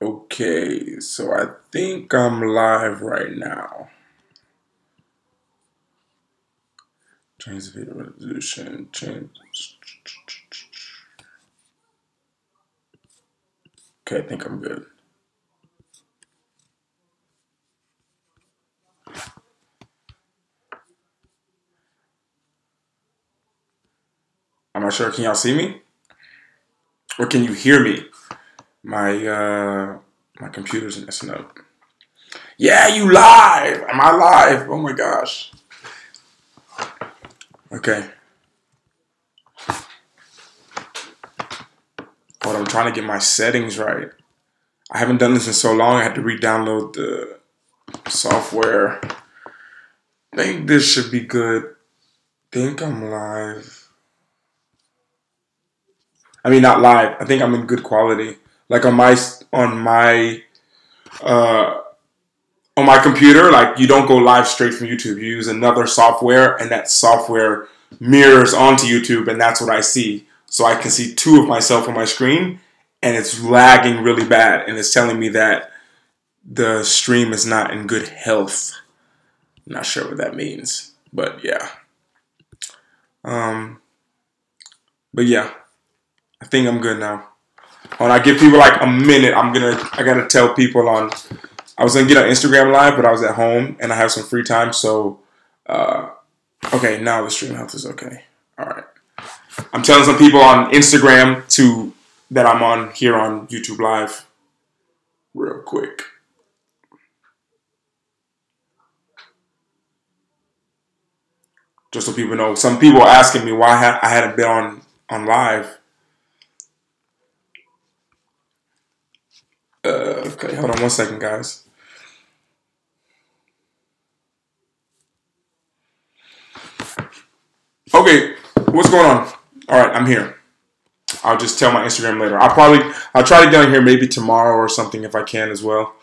Okay, so I think I'm live right now. Change the video resolution, change. Okay, I think I'm good. I'm not sure, can y'all see me? Or can you hear me? My computer's messing up. Yeah, you live! Am I live? Oh my gosh. Okay. Hold on, I'm trying to get my settings right. I haven't done this in so long, I had to re-download the software. I think this should be good. Think I'm live. I mean, not live. I think I'm in good quality. Like on my uh, computer, like you don't go live straight from YouTube. You use another software, and that software mirrors onto YouTube, and that's what I see. So I can see two of myself on my screen, and it's lagging really bad, and it's telling me that the stream is not in good health. I'm not sure what that means, but yeah. But yeah, I think I'm good now. When I give people like a minute, I gotta tell people I was gonna get on Instagram live, but I was at home and I have some free time, so okay, now the stream health is okay. All right. I'm telling some people on Instagram that I'm on here on YouTube Live real quick. Just so people know. Some people are asking me why I hadn't been on live. Okay, hold on one second, guys. Okay, what's going on? All right, I'm here. I'll just tell my Instagram later. I'll try to get on here maybe tomorrow or something if I can as well.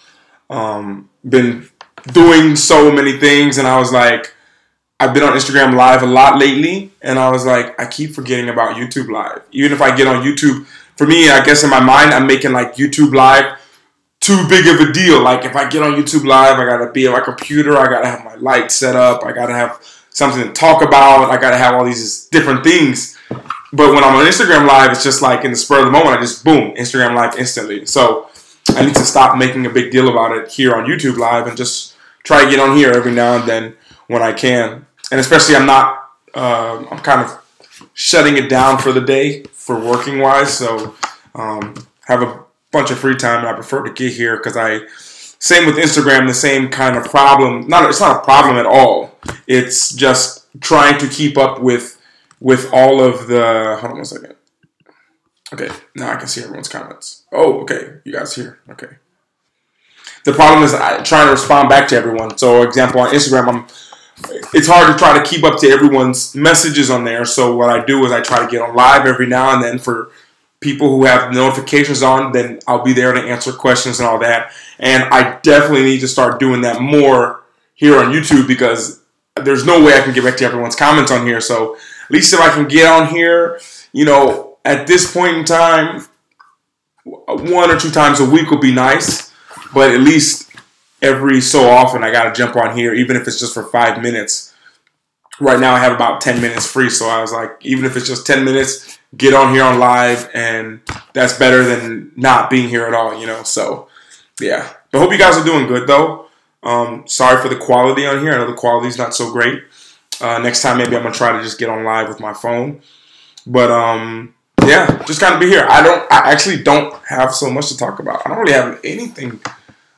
Been doing so many things, and I was like, I've been on Instagram Live a lot lately, and I was like, I keep forgetting about YouTube Live. Even if I get on YouTube, for me, I guess in my mind, I'm making like YouTube Live too big of a deal. Like if I get on YouTube Live, I gotta be on my computer, I gotta have my light set up, I gotta have something to talk about, I gotta have all these different things. But when I'm on Instagram Live, it's just like in the spur of the moment, I just boom, Instagram Live instantly. So I need to stop making a big deal about it here on YouTube Live and just try to get on here every now and then when I can. And especially I'm kind of shutting it down for the day for working wise. So have a bunch of free time and I prefer to get here because same with Instagram, the same kind of problem. It's not a problem at all. It's just trying to keep up with all of the, hold on one second. Okay, now I can see everyone's comments. Oh, okay, you guys here, okay. The problem is I'm trying to respond back to everyone. So, example, on Instagram, it's hard to try to keep up to everyone's messages on there. So what I do is I try to get on live every now and then for people who have notifications on, then I'll be there to answer questions and all that. And I definitely need to start doing that more here on YouTube because there's no way I can get back to everyone's comments on here. So at least if I can get on here, at this point in time, 1 or 2 times a week will be nice. But at least every so often I got to jump on here, even if it's just for 5 minutes. Right now I have about 10 minutes free. So I was like, even if it's just 10 minutes, get on here on live. And that's better than not being here at all, So, yeah. But I hope you guys are doing good, though. Sorry for the quality on here. I know the quality's not so great. Next time, maybe I'm going to try to just get on live with my phone. But, yeah, just kind of be here. I actually don't have so much to talk about. I don't really have anything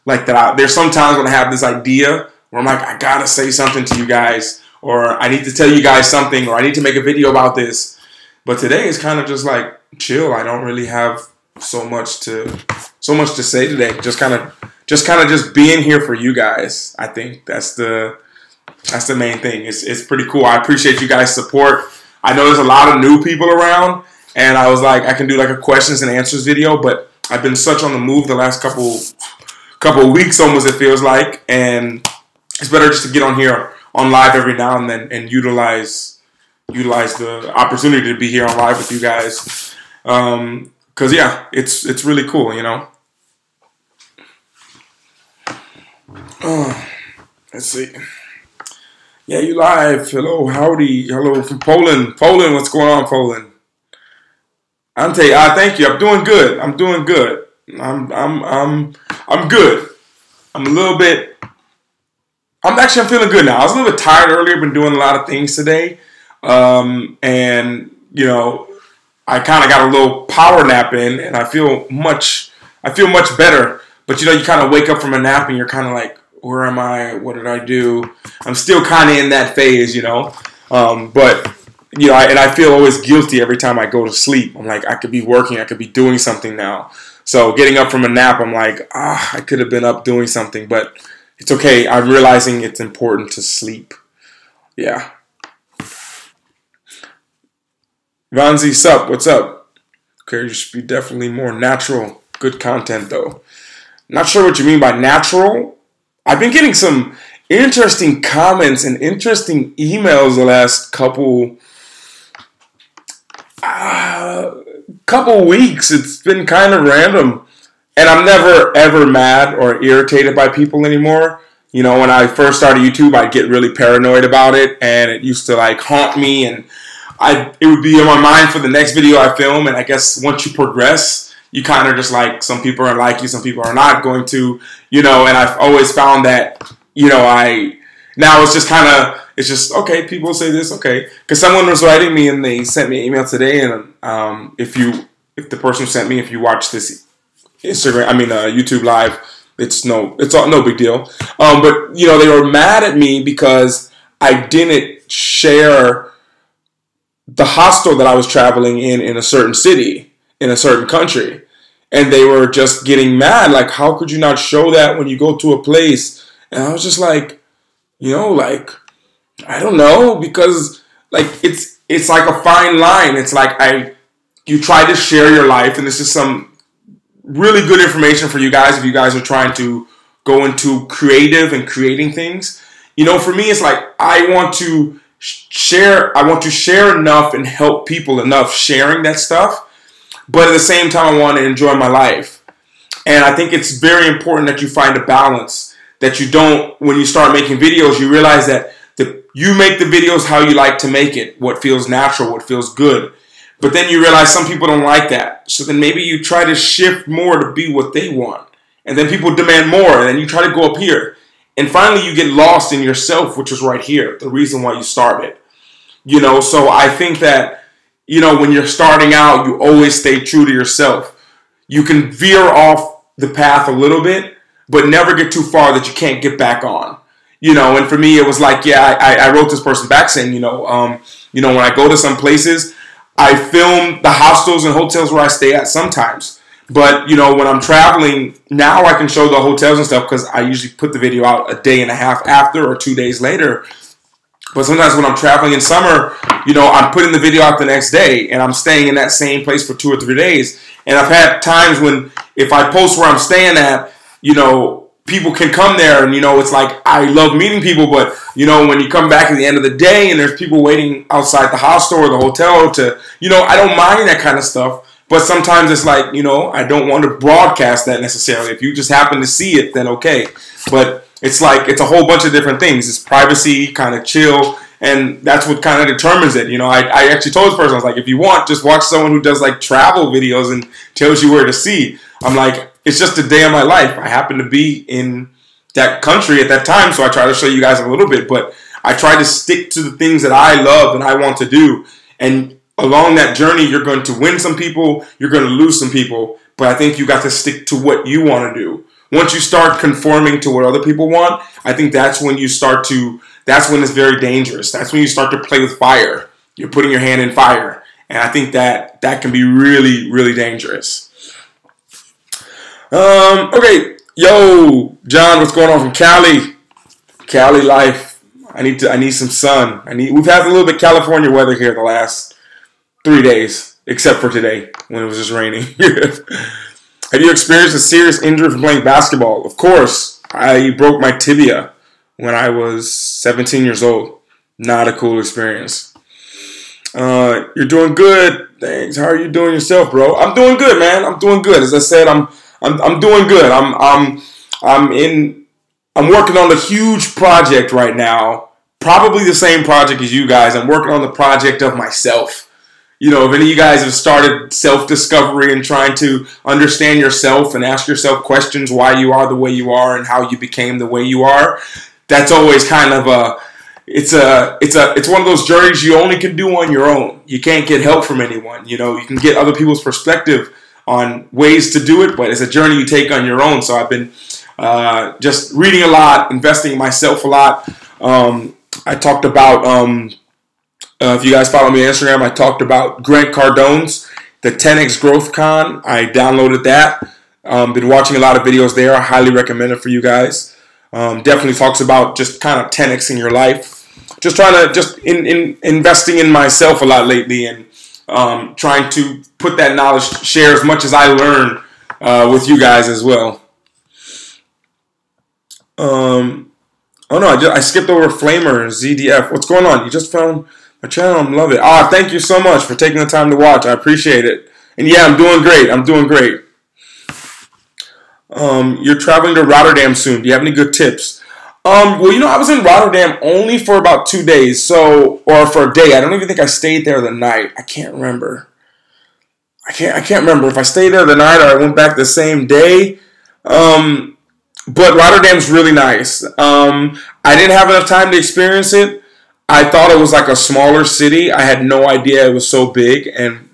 like that. There's sometimes when I have this idea where I'm like, I got to say something to you guys. Or I need to tell you guys something. Or I need to make a video about this. But today is kind of just like chill. I don't really have so much to say today. Just kind of being here for you guys. I think that's the main thing. It's pretty cool. I appreciate you guys' support. I know there's a lot of new people around, and I was like, I can do like a questions and answers video, but I've been such on the move the last couple of weeks almost, it feels like, and it's better just to get on here on live every now and then and utilize the opportunity to be here on live with you guys. Because yeah, it's really cool, Oh, let's see. Yeah, you live. Hello, howdy. Hello from Poland. Poland, what's going on, Poland? Thank you. I'm doing good. I'm doing good. I'm good. I'm a little bit. I'm feeling good now. I was a little bit tired earlier. Been doing a lot of things today, and I kind of got a little power nap in, and I feel much better. But you kind of wake up from a nap, and you're kind of like, where am I? What did I do? I'm still kind of in that phase, but and I feel always guilty every time I go to sleep. I'm like, I could be working, I could be doing something now. So getting up from a nap, I'm like, I could have been up doing something, but it's okay. I'm realizing it's important to sleep. Yeah. Vanzi, sup? What's up? Okay, you should be definitely more natural. Good content, though. Not sure what you mean by natural. I've been getting some interesting comments and interesting emails the last couple weeks. It's been kind of random. And I'm never, ever mad or irritated by people anymore. When I first started YouTube, I'd get really paranoid about it. And it used to, haunt me. And it would be in my mind for the next video I film. And I guess once you progress, you kind of just some people are like you, some people are not going to, and I've always found that, now it's just, okay, people say this, okay. Because someone was writing me and they sent me an email today, and if the person sent me, if you watch this YouTube live, it's no big deal. But, they were mad at me because I didn't share the hostel that I was traveling in a certain city, in a certain country. And they were just getting mad, how could you not show that when you go to a place? And I was just like, I don't know, because it's like a fine line. It's you try to share your life, and this is some really good information for you guys if you guys are trying to go into creative and creating things. For me, it's I want to share enough and help people enough sharing that stuff. But at the same time, I want to enjoy my life. And I think it's very important that you find a balance. That you don't, when you start making videos, you realize that you make the videos how you like to make it. What feels natural, what feels good. But then you realize some people don't like that. So then maybe you try to shift more to be what they want. And then people demand more. And then you try to go up here. And finally you get lost in yourself, which is right here. The reason why you started. So I think that when you're starting out, you always stay true to yourself. You can veer off the path a little bit, but never get too far that you can't get back on. And for me, it was I wrote this person back saying, when I go to some places, I film the hostels and hotels where I stay at sometimes. But, when I'm traveling, now I can show the hotels and stuff because I usually put the video out a day and a half after or 2 days later. But sometimes when I'm traveling in summer, I'm putting the video out the next day and I'm staying in that same place for 2 or 3 days. And I've had times when if I post where I'm staying at, people can come there and, it's I love meeting people. But, when you come back at the end of the day and there's people waiting outside the hostel or the hotel to, I don't mind that kind of stuff. But sometimes it's I don't want to broadcast that necessarily. If you just happen to see it, then okay. But it's it's a whole bunch of different things. It's privacy, kind of chill, and that's what kind of determines it. I actually told this person, I was if you want, just watch someone who does travel videos and tells you where to see. I'm it's just a day of my life. I happen to be in that country at that time, so I try to show you guys a little bit, but I try to stick to the things that I love and I want to do. And along that journey, you're going to win some people, you're going to lose some people, but I think you got to stick to what you want to do. Once you start conforming to what other people want, I think that's when that's when it's very dangerous. That's when you start to play with fire. You're putting your hand in fire. And I think that can be really, really dangerous. Okay. Yo, John, what's going on from Cali? Cali life. I need some sun. We've had a little bit of California weather here the last 3 days, except for today when it was just raining. Have you experienced a serious injury from playing basketball? Of course. I broke my tibia when I was 17 years old. Not a cool experience. You're doing good. Thanks. How are you doing yourself, bro? I'm doing good, man. I'm doing good. As I said, I'm doing good. I'm in I'm working on a huge project right now. Probably the same project as you guys. I'm working on the project of myself. You know, if any of you guys have started self-discovery and trying to understand yourself and ask yourself questions why you are the way you are and how you became the way you are, that's always kind of it's one of those journeys you only can do on your own. You can't get help from anyone. You know, you can get other people's perspective on ways to do it, but it's a journey you take on your own. So I've been just reading a lot, investing in myself a lot. I talked about, if you guys follow me on Instagram, I talked about Grant Cardone's the 10X Growth Con. I downloaded that. Been watching a lot of videos there. I highly recommend it for you guys. Definitely talks about just kind of 10Xing your life. Just trying to, investing in myself a lot lately and trying to put that knowledge, share as much as I learn with you guys as well. Oh no, I skipped over Flamer ZDF. What's going on? You just found my channel. I love it. Thank you so much for taking the time to watch. I appreciate it. And yeah, I'm doing great. I'm doing great. You're traveling to Rotterdam soon. Do you have any good tips? Well, you know, I was in Rotterdam only for about 2 days, or for a day. I don't even think I stayed there the night. I can't remember. I can't remember if I stayed there the night or I went back the same day. But Rotterdam's really nice. I didn't have enough time to experience it. I thought it was like a smaller city. I had no idea it was so big, and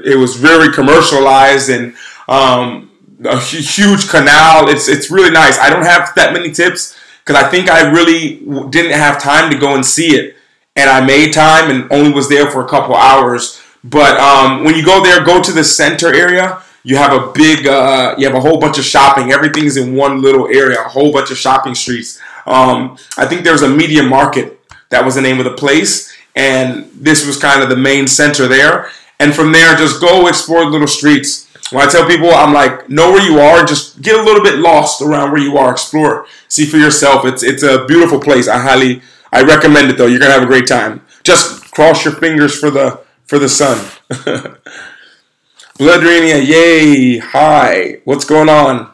it was very commercialized and a huge canal. It's really nice. I don't have that many tips because I think I really didn't have time to go and see it, and I made time and only was there for a couple hours. But when you go there, go to the center area. You have a big, you have a whole bunch of shopping. Everything's in one little area, a whole bunch of shopping streets. I think there's a media market. That was the name of the place. And this was kind of the main center there. And from there, just go explore the little streets. When I tell people, I'm like, know where you are. Just get a little bit lost around where you are. Explore. See for yourself. It's a beautiful place. I recommend it, though. You're going to have a great time. Just cross your fingers for the sun. Bloodrenia, yay, hi, what's going on?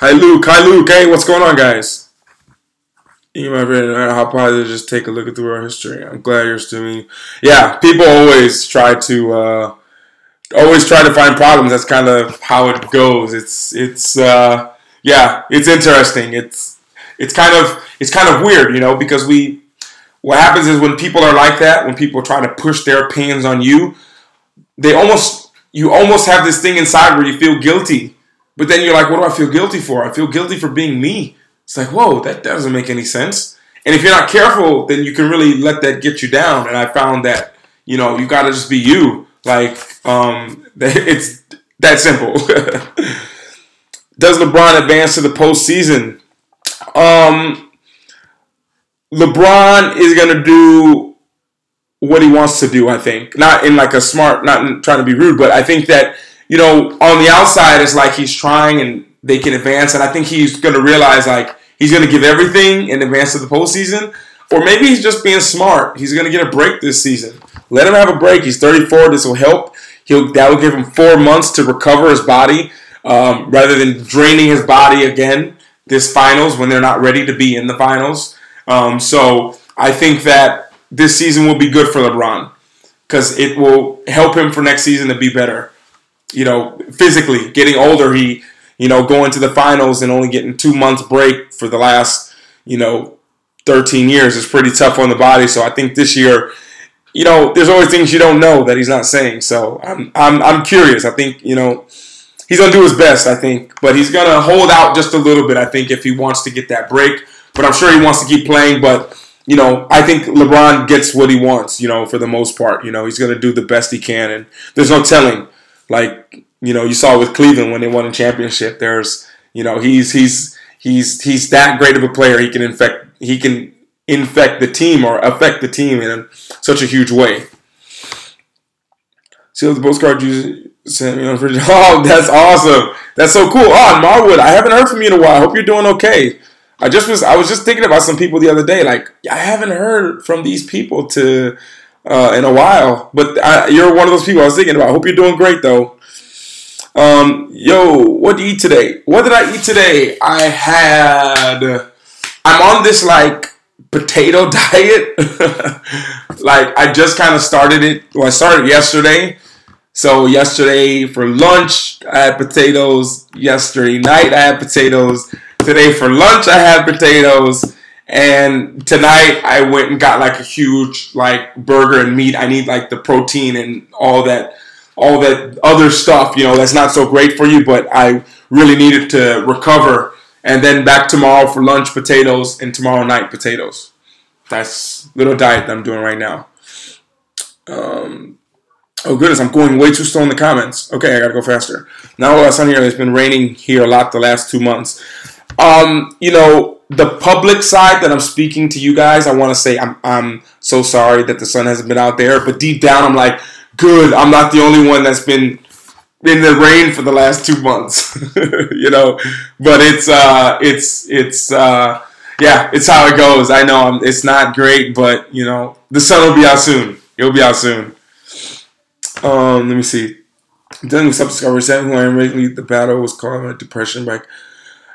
Hi Luke, hey, what's going on, guys? You might be how positive, just take a look at the world history. I'm glad you're still. Yeah, people always try to find problems. That's kind of how it goes. It's interesting. It's kind of weird, you know, because what happens is when people are like that, when people try to push their opinions on you, you almost have this thing inside where you feel guilty, but then you're like, what do I feel guilty for? I feel guilty for being me. It's like, whoa, that doesn't make any sense. And if you're not careful, then you can really let that get you down. And I found that, you know, you got to just be you. Like, it's that simple. Does LeBron advance to the postseason? LeBron is going to do what he wants to do, I think. Not in like a smart, not in trying to be rude, but I think that, you know, on the outside it's like he's trying and they can advance, and I think he's going to realize like he's going to give everything in advance to the postseason, or maybe he's just being smart. He's going to get a break this season. Let him have a break. He's 34. This will help. That will give him 4 months to recover his body rather than draining his body again this finals when they're not ready to be in the finals. So I think that this season will be good for LeBron because it will help him for next season to be better. You know, physically, getting older, going to the finals and only getting 2 months break for the last, 13 years is pretty tough on the body. So I think this year, there's always things you don't know that he's not saying. So I'm curious. I think, he's going to do his best, I think. But he's going to hold out just a little bit, I think, if he wants to get that break. But I'm sure he wants to keep playing. But I think LeBron gets what he wants, for the most part. He's going to do the best he can, and there's no telling. Like, you saw with Cleveland when they won a championship. There's, he's that great of a player. He can infect the team or affect the team in such a huge way. See the postcard you sent me on fridge. Oh, that's awesome. That's so cool. Oh, Marwood, I haven't heard from you in a while. I hope you're doing okay. I was just thinking about some people the other day. Like, I haven't heard from these people in a while. But you're one of those people I was thinking about. I hope you're doing great, though. Yo, what did you eat today? What did I eat today? I'm on this like potato diet. Like I just kind of started it. Well, I started yesterday. So yesterday for lunch, I had potatoes. Yesterday night, I had potatoes. Today for lunch, I had potatoes. And tonight, I went and got like a huge like burger and meat. I need like the protein and all that other stuff, that's not so great for you, but I really needed to recover. And then back tomorrow for lunch, potatoes, and tomorrow night, potatoes. That's a little diet that I'm doing right now. Oh goodness, I'm going way too slow in the comments. Okay, I gotta go faster. Now it's on here. It's been raining here a lot the last 2 months. The public side that I'm speaking to you guys, I want to say I'm so sorry that the sun hasn't been out there. But deep down, I'm like, good. I'm not the only one that's been in the rain for the last 2 months. But it's how it goes. I know it's not great, but the sun will be out soon. It'll be out soon. Let me see. Dealing with self-discovery, who I am recently, the battle was called my depression by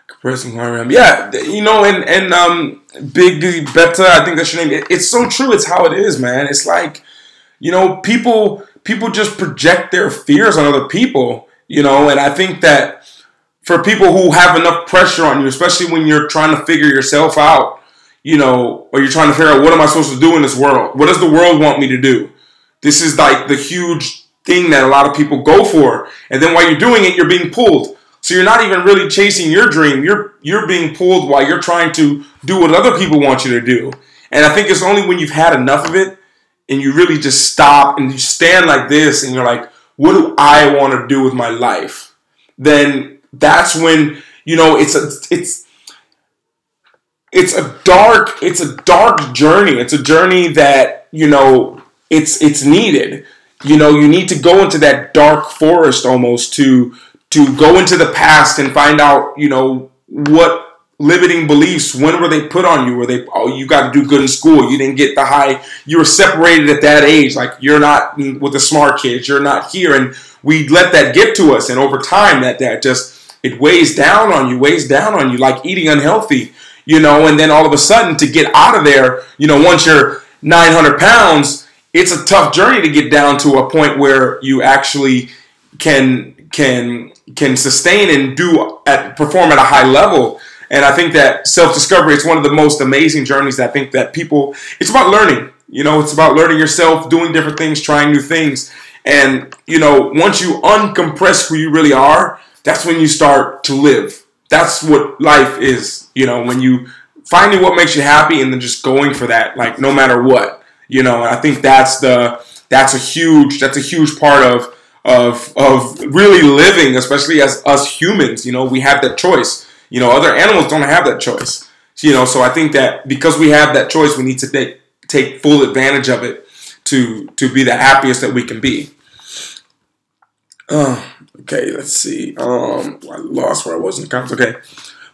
compressing who I am. Yeah, and Big Beta, I think that's your name. It's so true. It's how it is, man. It's like, people just project their fears on other people, and I think that for people who have enough pressure on you, especially when you're trying to figure yourself out, or you're trying to figure out what am I supposed to do in this world? What does the world want me to do? This is like the huge thing that a lot of people go for. And then while you're doing it, you're being pulled. So you're not even really chasing your dream. You're being pulled while you're trying to do what other people want you to do. And I think it's only when you've had enough of it and you really just stop and you stand like this and you're like, what do I want to do with my life? Then that's when, it's a dark journey. It's a journey that, it's needed. You need to go into that dark forest almost to go into the past and find out, what limiting beliefs, when were they put on you? Were they, you got to do good in school. You didn't get the high. You were separated at that age. Like you're not with the smart kids. You're not here. And we let that get to us. And over time that just, it weighs down on you like eating unhealthy, and then all of a sudden to get out of there, once you're 900 pounds, it's a tough journey to get down to a point where you actually can sustain and perform at a high level. And I think that self-discovery is one of the most amazing journeys that I think that people, it's about learning, it's about learning yourself, doing different things, trying new things. And, once you uncompress who you really are, that's when you start to live. That's what life is, when you finding what makes you happy and then just going for that, like no matter what. And I think that's a huge part of really living, especially as us humans. We have that choice. Other animals don't have that choice. So I think that because we have that choice, we need to take full advantage of it to be the happiest that we can be. Okay, let's see. I lost where I was in the comments. Okay.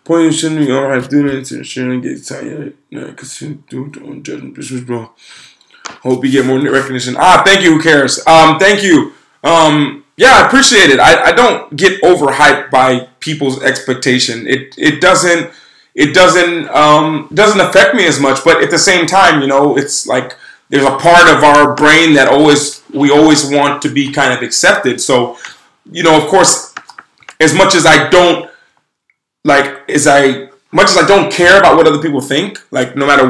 Point you shouldn't be alright doing it to shouldn't get tired. Because you don't judge this was bro. Hope you get more recognition. Thank you. Who cares? Thank you. Yeah, I appreciate it. I don't get overhyped by people's expectation. It doesn't affect me as much. But at the same time, it's like there's a part of our brain that we always want to be kind of accepted. So, of course, as much as I don't care about what other people think, like no matter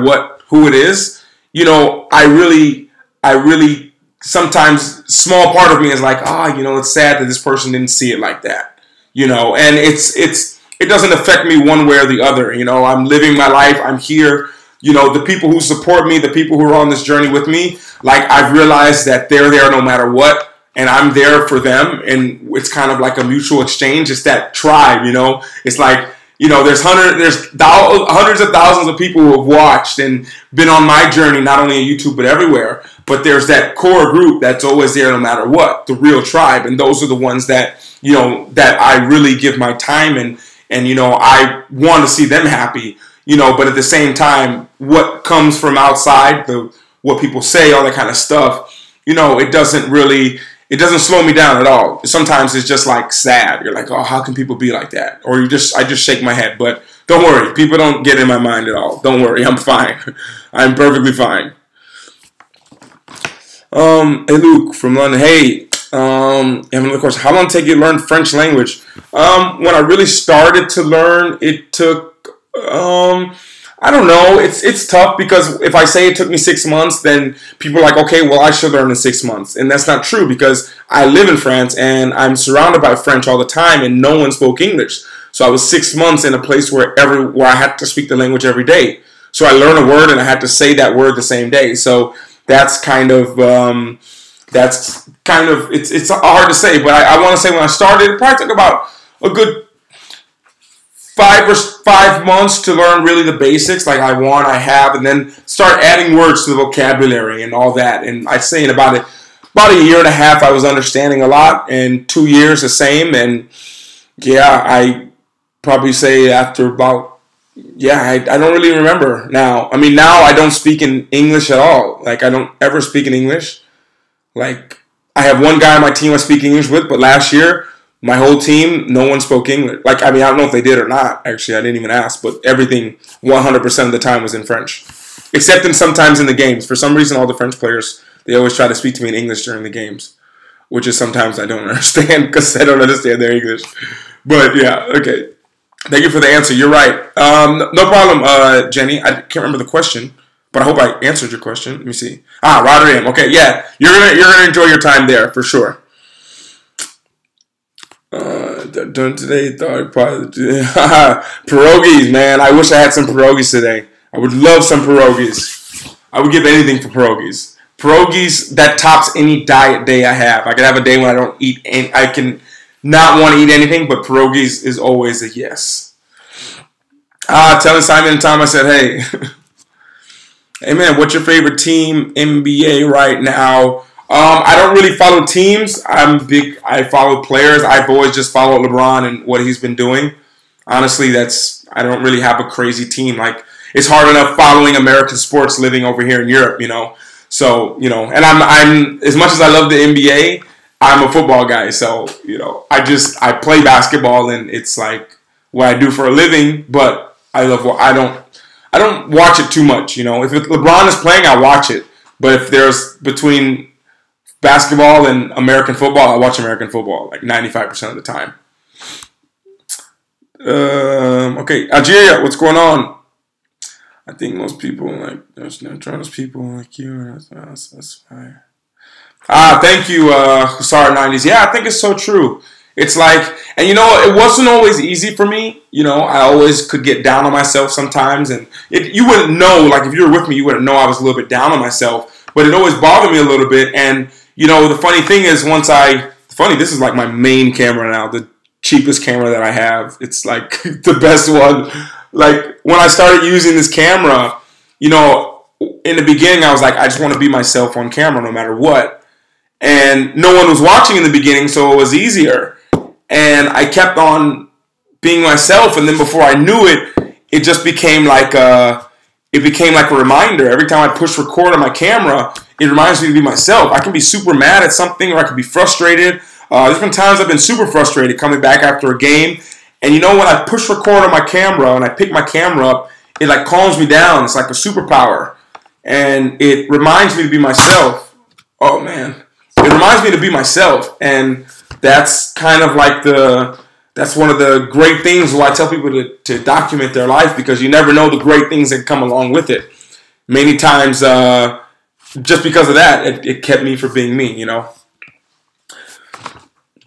who it is. I really sometimes small part of me is like, it's sad that this person didn't see it like that, and it doesn't affect me one way or the other. I'm living my life. I'm here. The people who support me, the people who are on this journey with me, like I've realized that they're there no matter what, and I'm there for them, and it's kind of like a mutual exchange. It's that tribe, It's like, there's hundreds of thousands of people who have watched and been on my journey, not only on YouTube, but everywhere. But there's that core group that's always there no matter what, the real tribe. And those are the ones that, that I really give my time and I want to see them happy, but at the same time, what comes from outside, what people say, all that kind of stuff, it doesn't really, it doesn't slow me down at all. Sometimes it's just like sad. You're like, oh, how can people be like that? Or I just shake my head. But don't worry, people don't get in my mind at all. Don't worry, I'm fine. I'm perfectly fine. Hey Luke from London. Hey, I have another question. How long did it take you to learn French language? When I really started to learn, it took I don't know. It's tough because if I say it took me 6 months, then people are like, okay, well, I should learn in 6 months. And that's not true because I live in France and I'm surrounded by French all the time and no one spoke English. So I was 6 months in a place where I had to speak the language every day. So I learned a word and I had to say that word the same day. So that's kind of, it's hard to say. But I want to say when I started, it probably took about a good 5 months to learn really the basics, like I have, and then start adding words to the vocabulary and all that. And I'd say in about a year and a half, I was understanding a lot, and 2 years the same. And yeah, I probably say after about, I don't really remember now. I mean, now I don't speak in English at all. Like, I don't ever speak in English. Like, I have one guy on my team I speak English with, but last year, my whole team, no one spoke English. Like, I mean, I don't know if they did or not. Actually, I didn't even ask. But everything, 100% of the time was in French. Except sometimes in the games. For some reason, all the French players, they always try to speak to me in English during the games. Which is sometimes I don't understand because I don't understand their English. But, yeah, okay. Thank you for the answer. You're right. No problem, Jenny. I can't remember the question. But I hope I answered your question. Let me see. Rotterdam. Okay, yeah. You're gonna enjoy your time there, for sure. Done today, thought probably pierogies, man. I wish I had some pierogies today. I would love some pierogies. I would give anything for pierogies. Pierogies, that tops any diet day I have. I could have a day when I don't eat, and I can not want to eat anything, but pierogies is always a yes. Telling Simon and Tom, I said, hey, hey man, what's your favorite team NBA right now? I don't really follow teams. I follow players. I've always just followed LeBron and what he's been doing. Honestly, I don't really have a crazy team. Like, it's hard enough following American sports living over here in Europe, you know. So, you know, and I'm as much as I love the NBA, I'm a football guy. So, you know, I play basketball and it's like what I do for a living, but I don't watch it too much, you know. If LeBron is playing, I watch it. But if there's between basketball and American football, I watch American football like 95% of the time. Okay, Algeria, what's going on? I think most people there's no trans people like you. That's fine. Thank you, Hussar 90s. Yeah, I think it's so true. It's like, and you know, it wasn't always easy for me. You know, I always could get down on myself sometimes, and you wouldn't know. Like, if you were with me, you wouldn't know I was a little bit down on myself. But it always bothered me a little bit. And you know, the funny thing is, this is like my main camera now, the cheapest camera that I have. It's like the best one. Like, when I started using this camera, you know, in the beginning, I was like, I just want to be myself on camera no matter what. And no one was watching in the beginning, so it was easier. And I kept on being myself, and then before I knew it, it just became like a reminder. Every time I push record on my camera, it reminds me to be myself. I can be super mad at something, or I can be frustrated. There's been times I've been super frustrated coming back after a game. And you know, when I push record on my camera and I pick my camera up, it like calms me down. It's like a superpower. And it reminds me to be myself. Oh, man. It reminds me to be myself. And that's kind of like that's one of the great things why I tell people to document their life, because you never know the great things that come along with it. Many times, just because of that, it kept me from being me, you know.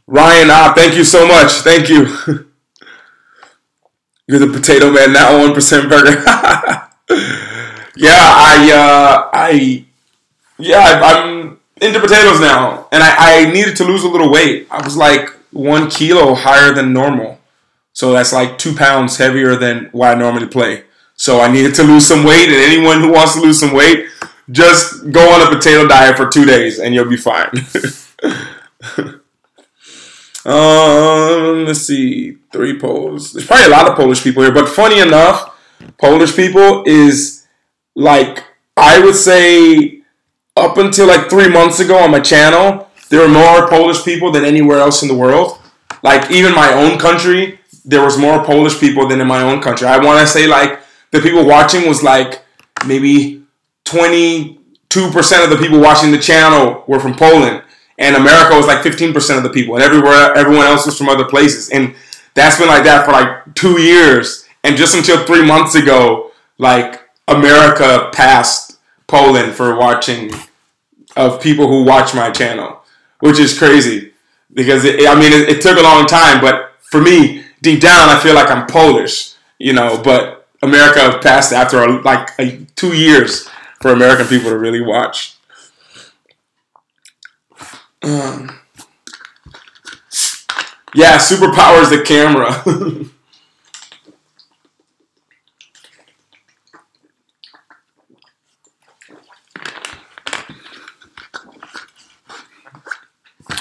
Ryan, thank you so much. Thank you. You're the potato man, not 1% burger. I'm into potatoes now. And I needed to lose a little weight. I was like 1 kilo higher than normal. So that's like 2 pounds heavier than what I normally play. So I needed to lose some weight. And anyone who wants to lose some weight, just go on a potato diet for 2 days and you'll be fine. Let's see. 3 Poles. There's probably a lot of Polish people here, but funny enough, Polish people is like, I would say up until like 3 months ago on my channel, there were more Polish people than anywhere else in the world. Like, even my own country, there was more Polish people than in my own country. I want to say, like, the people watching was, like, maybe 22% of the people watching the channel were from Poland. And America was, like, 15% of the people. And everyone else was from other places. And that's been like that for, like, 2 years. And just until 3 months ago, like, America passed Poland for watching, of people who watch my channel, which is crazy. Because, it took a long time, but for me, deep down, I feel like I'm Polish, but America passed after 2 years for American people to really watch. Yeah, superpower is the camera.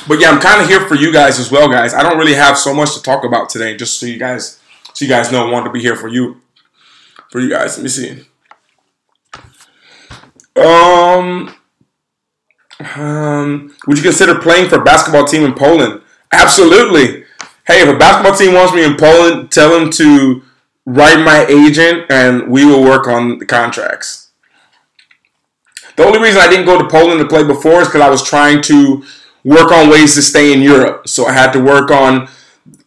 But yeah, I'm kind of here for you guys as well, guys. I don't really have so much to talk about today, just so you guys know I wanted to be here for you guys. Let me see. Would you consider playing for a basketball team in Poland? Absolutely. Hey, if a basketball team wants me in Poland, tell them to write my agent, and we will work on the contracts. The only reason I didn't go to Poland to play before is because I was trying to work on ways to stay in Europe. So I had to work on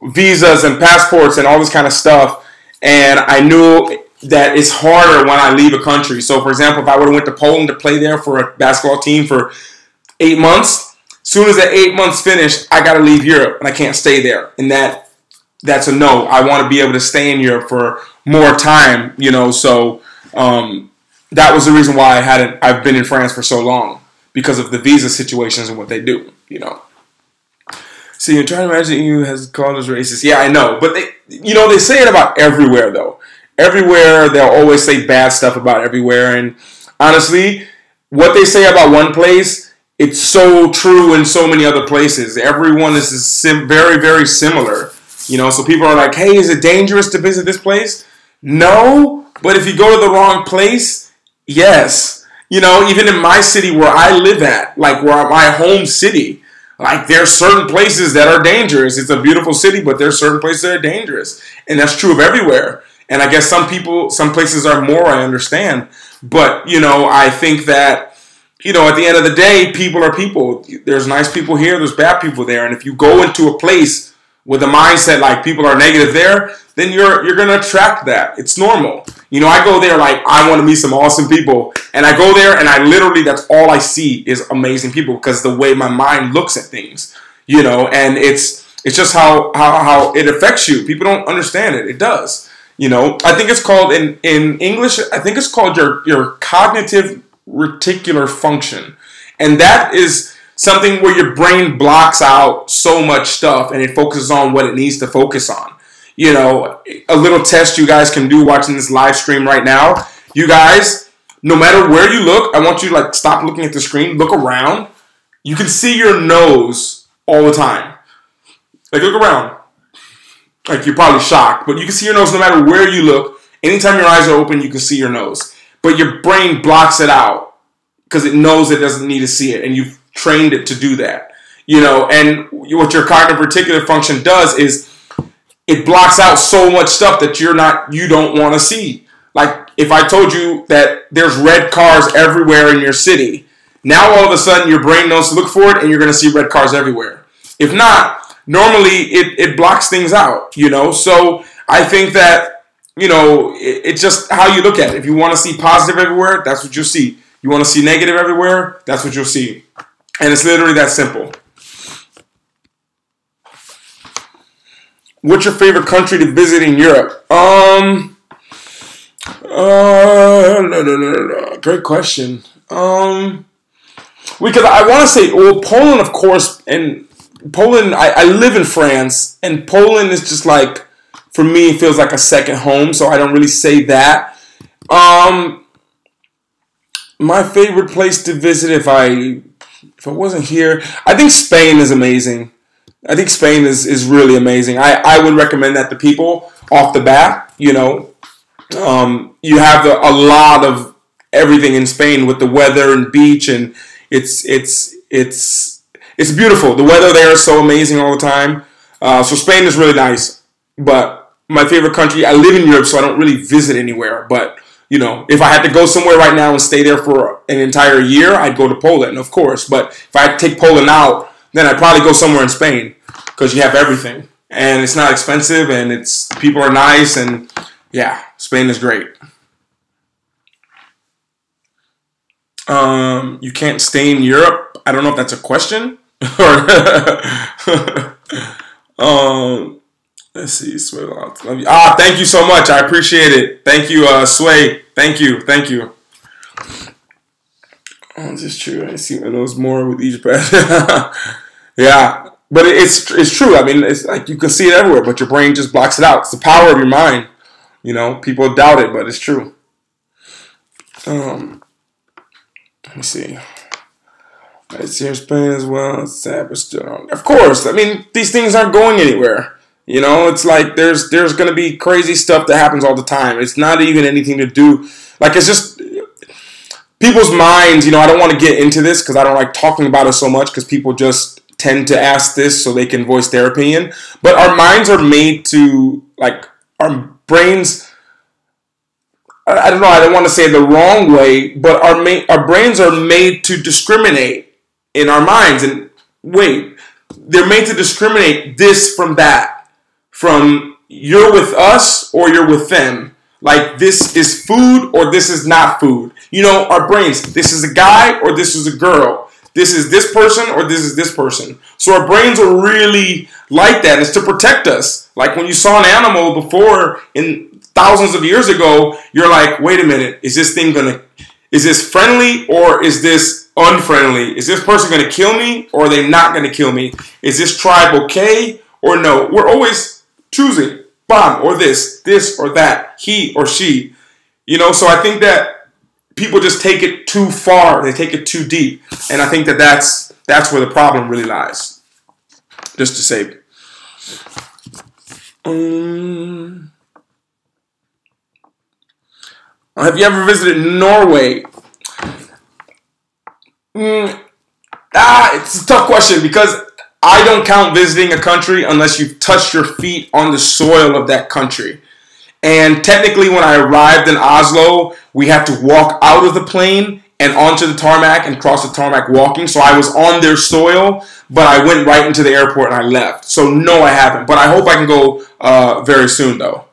visas and passports and all this kind of stuff. And I knew that it's harder when I leave a country. So, for example, if I would have went to Poland to play there for a basketball team for 8 months, as soon as that 8 months finished, I got to leave Europe and I can't stay there. And that's a no. I want to be able to stay in Europe for more time, So that was the reason why I've been in France for so long, because of the visa situations and what they do, See, you're trying to imagine you has called us racist. Yeah, I know. But they say it about everywhere, though. Everywhere, they'll always say bad stuff about everywhere. And honestly, what they say about one place, it's so true in so many other places. Everyone is very, very similar. So people are like, hey, is it dangerous to visit this place? No. But if you go to the wrong place, yes. Even in my city where I live at, like where my home city, like there's certain places that are dangerous. It's a beautiful city, but there's certain places that are dangerous. And that's true of everywhere. And I guess some places are more, I understand. But, I think that, at the end of the day, people are people. There's nice people here, there's bad people there. And if you go into a place with a mindset like people are negative there, then you're going to attract that. It's normal. I go there like I want to meet some awesome people. And I go there and I literally, that's all I see is amazing people, because the way my mind looks at things, and it's just how it affects you. People don't understand it. It does. I think it's called in English, I think it's called your cognitive reticular function. And that is something where your brain blocks out so much stuff and it focuses on what it needs to focus on. A little test you guys can do watching this live stream right now. You guys, no matter where you look, I want you to stop looking at the screen, look around. You can see your nose all the time. Look around. You're probably shocked, but you can see your nose no matter where you look. Anytime your eyes are open, you can see your nose. But your brain blocks it out because it knows it doesn't need to see it, and you've trained it to do that. And what your cognitive reticular function does is it blocks out so much stuff that you don't want to see. Like if I told you that there's red cars everywhere in your city, now all of a sudden your brain knows to look for it and you're going to see red cars everywhere. If not, normally it blocks things out, So I think that, it's just how you look at it. If you want to see positive everywhere, that's what you'll see. You want to see negative everywhere, that's what you'll see. And it's literally that simple. What's your favorite country to visit in Europe? No. Great question. Because I want to say, Poland, of course, and Poland, I live in France, and Poland is just like, for me, it feels like a second home, so I don't really say that. My favorite place to visit if I wasn't here, I think Spain is amazing. I think Spain is really amazing. I would recommend that to people off the bat. You have a lot of everything in Spain with the weather and beach, and it's it's beautiful. The weather there is so amazing all the time. So Spain is really nice. But my favorite country, I live in Europe, so I don't really visit anywhere. But, you know, if I had to go somewhere right now and stay there for an entire year, I'd go to Poland, of course. But if I had to take Poland out, then I'd probably go somewhere in Spain because you have everything. And it's not expensive, and it's people are nice, and yeah, Spain is great. You can't stay in Europe. I don't know if that's a question. Let's see, Sway. Love you. Thank you so much. I appreciate it. Thank you, Sway. Thank you. Oh, this is true. I see those more with each breath. Yeah, but it's true. I mean, it's like you can see it everywhere, but your brain just blocks it out. It's the power of your mind. You know, people doubt it, but it's true. Let me see. It's here in Spain as well. It's sad, but still, of course. I mean, these things aren't going anywhere. You know, it's like there's going to be crazy stuff that happens all the time. It's not even anything to do. Like, it's just people's minds. You know, I don't want to get into this because I don't like talking about it so much because people just tend to ask this so they can voice their opinion. But our minds are made to, like, our brains. I don't know. I don't want to say it the wrong way, but our brains are made to discriminate in our minds. And wait, they're made to discriminate this from that, from you're with us or you're with them. Like, this is food or this is not food. You know, our brains. This is a guy or this is a girl. This is this person or this is this person. So our brains are really like that. It's to protect us. Like when you saw an animal before in thousands of years ago, you're like, wait a minute, is this friendly or is this unfriendly? Is this person going to kill me or are they not going to kill me? Is this tribe okay or no? We're always choosing bomb or this or that, he or she. You know, so I think that people just take it too far. They take it too deep. And I think that that's where the problem really lies. Just to say. Have you ever visited Norway? It's a tough question because I don't count visiting a country unless you've touched your feet on the soil of that country. And technically, when I arrived in Oslo, we had to walk out of the plane and onto the tarmac and cross the tarmac walking. So I was on their soil, but I went right into the airport and I left. So no, I haven't. But I hope I can go very soon, though.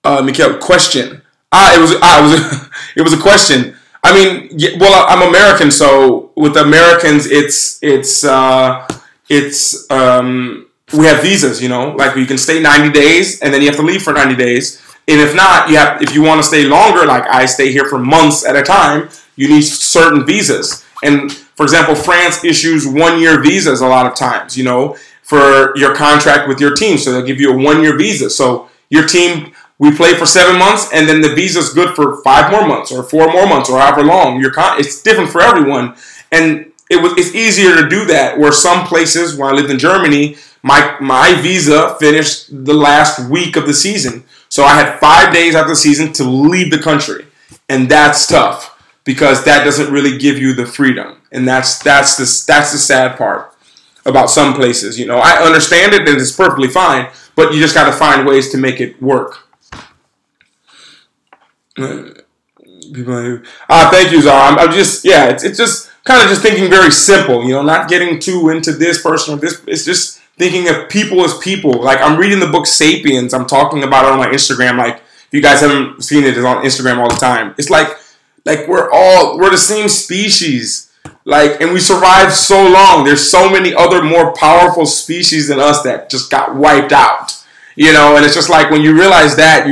Mikhail, question. It was a question. I mean, well, I'm American, so with Americans, we have visas, you know, like you can stay 90 days and then you have to leave for 90 days. And if not, if you want to stay longer, like I stay here for months at a time, you need certain visas. And for example, France issues 1-year visas a lot of times, you know, for your contract with your team. So they'll give you a 1-year visa. So your team, we play for 7 months and then the visa's good for 5 more months or 4 more months or however long. It's different for everyone. And it's easier to do that where some places, when I lived in Germany, my visa finished the last week of the season. So I had 5 days after the season to leave the country. And that's tough because that doesn't really give you the freedom. And that's the sad part about some places. You know, I understand it and it's perfectly fine, but you just got to find ways to make it work. Thank you, Zara. I'm just, it's just kind of just thinking very simple, you know, not getting too into this person or this. It's just thinking of people as people. Like, I'm reading the book Sapiens. I'm talking about it on my Instagram. Like, if you guys haven't seen it, it's on Instagram all the time. It's like we're the same species. Like, and we survived so long. There's so many other more powerful species than us that just got wiped out. You know, and it's just like when you realize that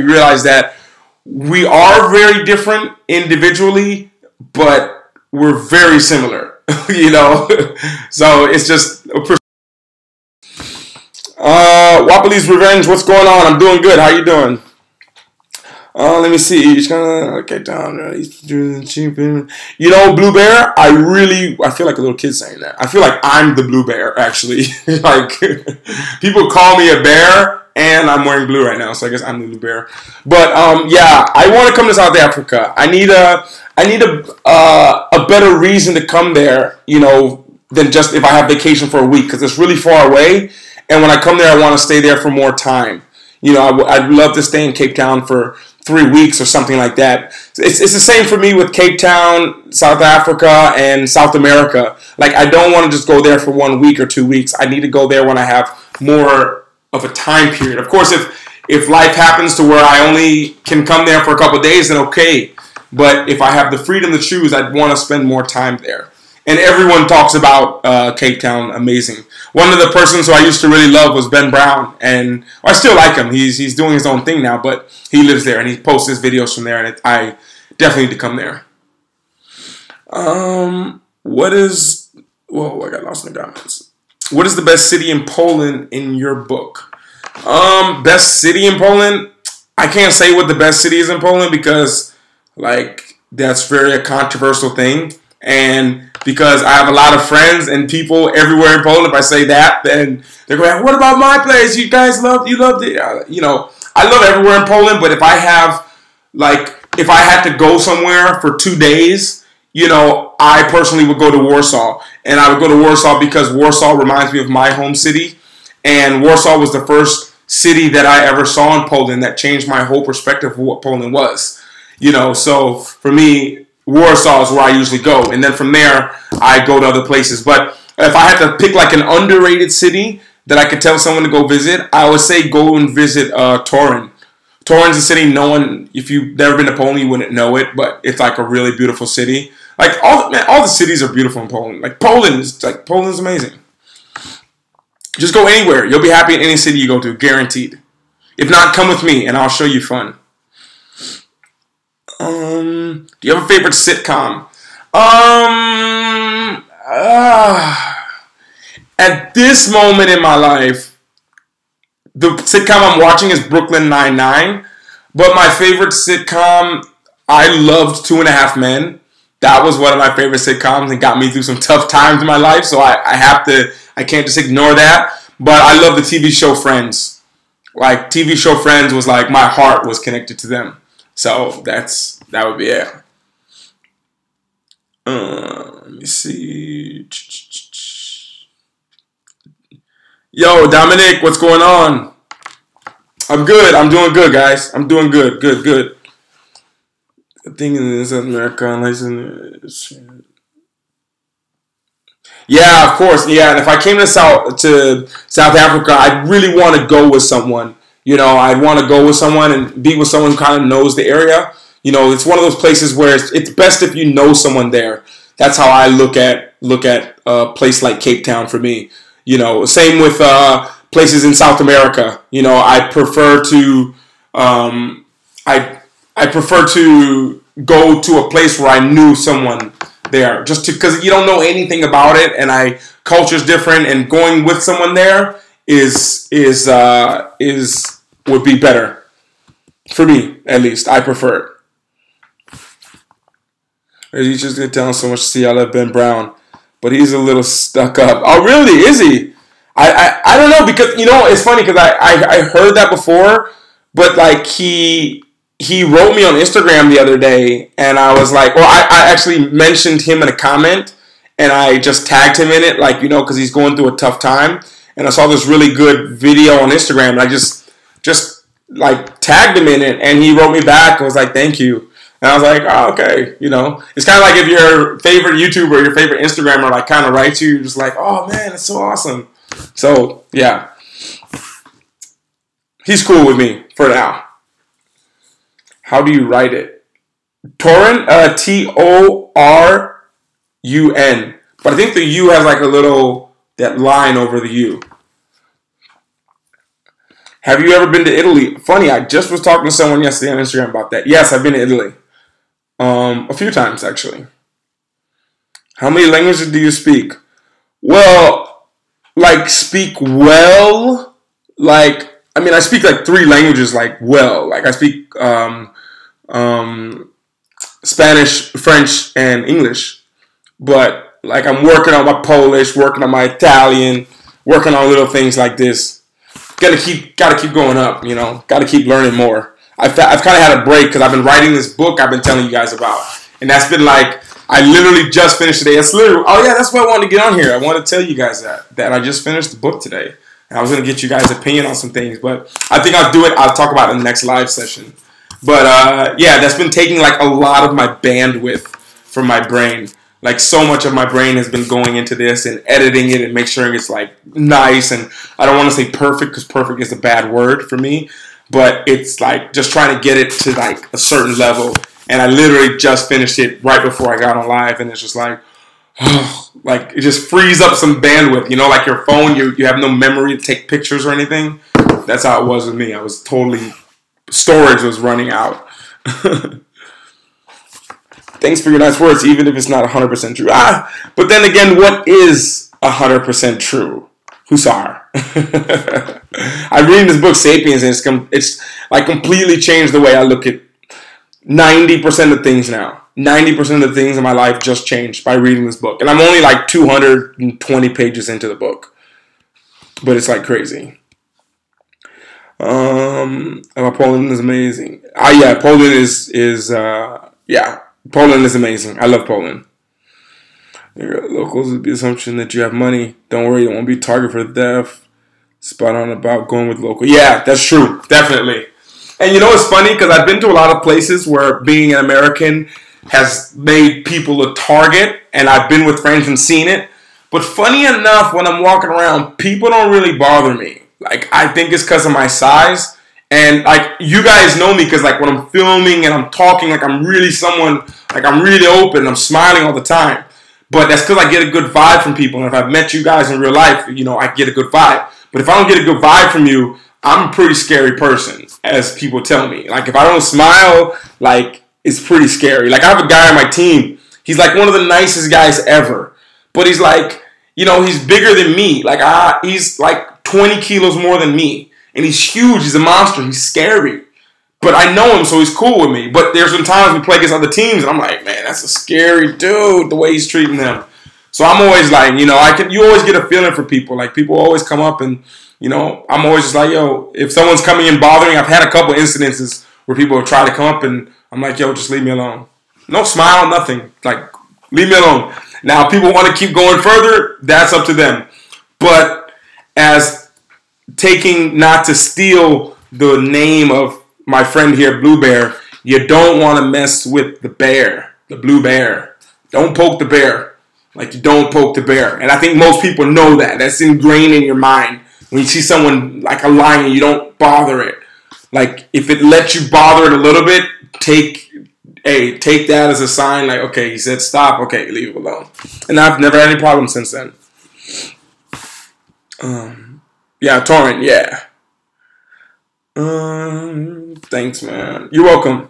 we are very different individually, but we're very similar. You know, so it's just. Wapali's Revenge, what's going on? I'm doing good. How you doing? Let me see. Okay, down. You know, Blue Bear, I feel like a little kid saying that. I feel like I'm the Blue Bear, actually. Like, people call me a bear, and I'm wearing blue right now, so I guess I'm the Blue Bear. But, yeah, I want to come to South Africa. I I need a better reason to come there, you know, than just if I have vacation for a week, because it's really far away. And when I come there, I want to stay there for more time. You know, I'd love to stay in Cape Town for 3 weeks or something like that. It's the same for me with Cape Town, South Africa, and South America. Like, I don't want to just go there for 1 week or 2 weeks. I need to go there when I have more of a time period. Of course, if life happens to where I only can come there for a couple of days, then okay. But if I have the freedom to choose, I'd want to spend more time there. And everyone talks about Cape Town, amazing. One of the persons who I used to really love was Ben Brown, and I still like him. He's doing his own thing now, but he lives there, and he posts his videos from there, and I definitely need to come there. Whoa, I got lost in the comments. What is the best city in Poland in your book? Best city in Poland? I can't say what the best city is in Poland because, like, that's very a controversial thing. And because I have a lot of friends and people everywhere in Poland, if I say that, then they're going, what about my place? You guys loved it. You know, I love everywhere in Poland, but if I had to go somewhere for 2 days, you know, I personally would go to Warsaw. And I would go to Warsaw because Warsaw reminds me of my home city. And Warsaw was the first city that I ever saw in Poland that changed my whole perspective of what Poland was. You know, so for me, Warsaw is where I usually go. And then from there, I go to other places. But if I had to pick like an underrated city that I could tell someone to go visit, I would say go and visit Torun. Torun's a city no one, if you've never been to Poland, you wouldn't know it. But it's like a really beautiful city. Like all the cities are beautiful in Poland. Like Poland's amazing. Just go anywhere. You'll be happy in any city you go to, guaranteed. If not, come with me and I'll show you fun. Do you have a favorite sitcom? At this moment in my life, the sitcom I'm watching is Brooklyn Nine-Nine. But my favorite sitcom, I loved 2.5 Men. That was one of my favorite sitcoms and got me through some tough times in my life. So I can't just ignore that. But I love the TV show Friends. Like, TV show Friends was like, my heart was connected to them. So that would be it. Let me see. Yo, Dominic, what's going on? I'm good. I'm doing good, guys. I'm doing good. Good. The thing in South America, yeah, of course. Yeah, and if I came to South Africa, I'd really want to go with someone. You know, I'd want to go with someone and be with someone who kind of knows the area. You know, it's one of those places where it's best if you know someone there. That's how I look at a place like Cape Town for me. You know, same with places in South America. You know, I prefer to I prefer to go to a place where I knew someone there, just because you don't know anything about it, and culture's different, and going with someone there would be better for me, at least. I prefer it. He's just gonna tell him so much to see. I love Ben Brown, but he's a little stuck up. Oh, really? Is he? I don't know, because you know it's funny because I heard that before, but like he wrote me on Instagram the other day, and I was like, well, I actually mentioned him in a comment, and I just tagged him in it, like, you know, because he's going through a tough time, and I saw this really good video on Instagram, and I just like tagged him in it, and he wrote me back and was like, thank you. And I was like, oh, okay, you know. It's kind of like if your favorite YouTuber, your favorite Instagrammer, like, kind of writes you, you're just like, oh, man, it's so awesome. So, yeah. He's cool with me for now. How do you write it? Torun, T-O-R-U-N. But I think the U has like that line over the U. Have you ever been to Italy? Funny, I just was talking to someone yesterday on Instagram about that. Yes, I've been to Italy. A few times, actually. How many languages do you speak? Well, like, speak well. Like, I mean, I speak like 3 languages, like, well. Like, I speak Spanish, French, and English. But, like, I'm working on my Polish, working on my Italian, working on little things like this. Gotta keep going up, you know. Gotta keep learning more. I've kind of had a break because I've been writing this book I've been telling you guys about. And that's been like, I literally just finished today. That's literally, oh yeah, that's why I wanted to get on here. I wanted to tell you guys that I just finished the book today. And I was going to get you guys' opinion on some things, but I think I'll do it. I'll talk about it in the next live session. But yeah, that's been taking like a lot of my bandwidth from my brain. Like so much of my brain has been going into this and editing it and make sure it's like nice. And I don't want to say perfect because perfect is a bad word for me. But it's like just trying to get it to like a certain level. And I literally just finished it right before I got on live. And it's just like, oh, like it just frees up some bandwidth. You know, like your phone, you have no memory to take pictures or anything. That's how it was with me. I was totally, storage was running out. Thanks for your nice words, even if it's not 100% true. But then again, what is 100% true? Hussar. I'm reading this book, Sapiens, and it's like completely changed the way I look at 90% of things now. 90% of the things in my life just changed by reading this book. And I'm only like 220 pages into the book. But it's like crazy. Poland is amazing. Yeah, Poland is Poland is amazing. I love Poland. Locals with the assumption that you have money. Don't worry, you won't be target for theft. Spot on about going with local. Yeah, that's true. Definitely. And you know what's funny? Because I've been to a lot of places where being an American has made people a target. And I've been with friends and seen it. But funny enough, when I'm walking around, people don't really bother me. Like, I think it's because of my size. And, like, you guys know me because, like, when I'm filming and I'm talking, like, I'm really someone, like, I'm really open. I'm smiling all the time. But that's because I get a good vibe from people. And if I've met you guys in real life, you know, I get a good vibe. But if I don't get a good vibe from you, I'm a pretty scary person, as people tell me. Like, if I don't smile, like, it's pretty scary. Like, I have a guy on my team. He's, like, one of the nicest guys ever. But he's, like, you know, he's bigger than me. Like, he's, like, 20 kilos more than me. And he's huge. He's a monster. He's scary. But I know him, so he's cool with me. But there's some times we play against other teams, and I'm like, man, that's a scary dude, the way he's treating them. So I'm always like, you know, you always get a feeling for people. Like, people always come up and, you know, I'm always just like, yo, if someone's coming in bothering, I've had a couple incidences where people have tried to come up, and I'm like, yo, just leave me alone. No smile, nothing. Like, leave me alone. Now, if people want to keep going further, that's up to them. But as taking not to steal the name of my friend here, Blue Bear, you don't want to mess with the bear, the blue bear. Don't poke the bear. Like, you don't poke the bear. And I think most people know that. That's ingrained in your mind. When you see someone like a lion, you don't bother it. Like, if it lets you bother it a little bit, take that as a sign. Like, okay, he said stop. Okay, leave it alone. And I've never had any problems since then. Yeah, Torrent, yeah. Thanks, man. You're welcome.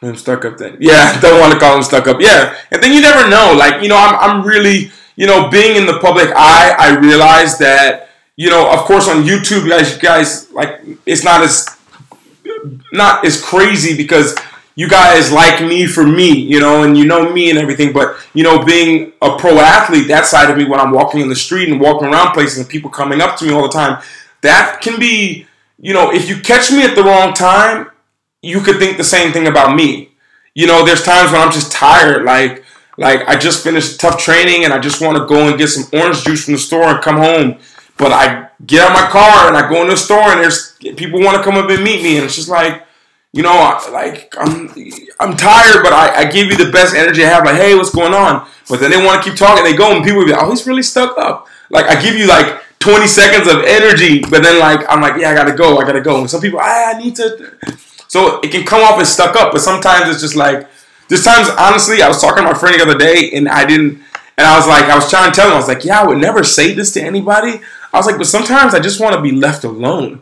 I'm stuck up then. Yeah, don't want to call him stuck up. Yeah, and then you never know. Like, you know, I'm really, you know, being in the public eye, I realize that, you know, of course on YouTube, you guys, like, it's not as crazy because you guys like me for me, you know, and you know me and everything. But, you know, being a pro athlete, that side of me, when I'm walking in the street and walking around places and people coming up to me all the time, that can be, you know, if you catch me at the wrong time, you could think the same thing about me. You know, there's times when I'm just tired, like I just finished tough training and I just want to go and get some orange juice from the store and come home. But I get out of my car and I go in the store and there's people want to come up and meet me, and it's just like, you know, like I'm tired, but I give you the best energy I have. Like, hey, what's going on? But then they want to keep talking. They go and people will be like, oh, he's really stuck up. Like, I give you like 20 seconds of energy, but then like I'm like, yeah, I gotta go. And some people, I need to. So it can come off as stuck up, but sometimes it's just like, there's times, honestly, I was talking to my friend the other day, and I was trying to tell him, I was like, yeah, I would never say this to anybody. I was like, but sometimes I just want to be left alone.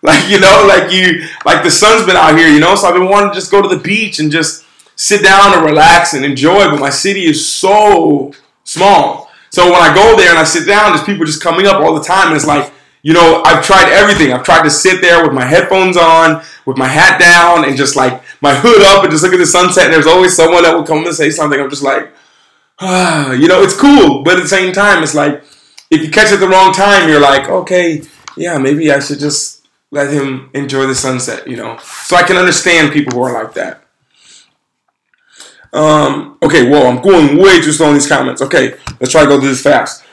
Like, you know, like the sun's been out here, you know, so I've been wanting to just go to the beach and just sit down and relax and enjoy, but my city is so small. So when I go there and I sit down, there's people just coming up all the time, and it's like, you know, I've tried everything. I've tried to sit there with my headphones on, with my hat down, and just like my hood up and just look at the sunset, and there's always someone that will come and say something. I'm just like, you know, it's cool, but at the same time, it's like, if you catch it at the wrong time, you're like, okay, yeah, maybe I should just let him enjoy the sunset, you know. So I can understand people who are like that. Okay, whoa, I'm going way too slow in these comments. Okay, let's try to go through this fast.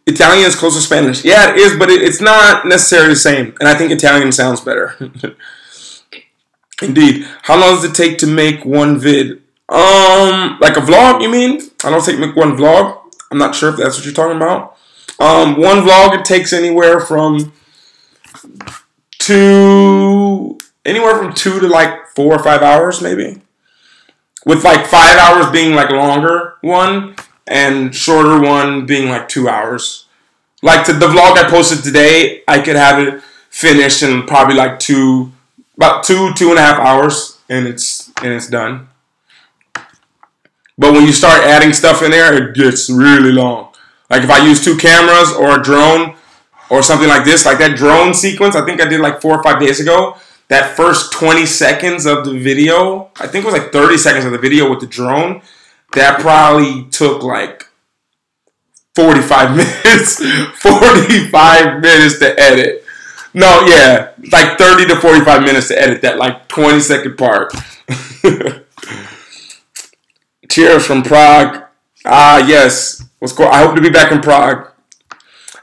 Italian is close to Spanish. Yeah, it is, but it's not necessarily the same. And I think Italian sounds better. Indeed. How long does it take to make one vid? Like a vlog, you mean? I don't take make one vlog. I'm not sure if that's what you're talking about. One vlog, it takes anywhere from 2 to like 4 or 5 hours, maybe. With like 5 hours being like longer one, and shorter one being like 2 hours. Like the vlog I posted today, I could have it finished in probably like about 2.5 hours, and it's done. But when you start adding stuff in there, it gets really long. Like if I use 2 cameras or a drone or something like this, like that drone sequence, I think I did like 4 or 5 days ago. That first 20 seconds of the video, I think it was like 30 seconds of the video with the drone, that probably took like 45 minutes. 45 minutes to edit. No, yeah, like 30 to 45 minutes to edit that like 20-second part. Cheers from Prague. Yes. What's cool? I hope to be back in Prague.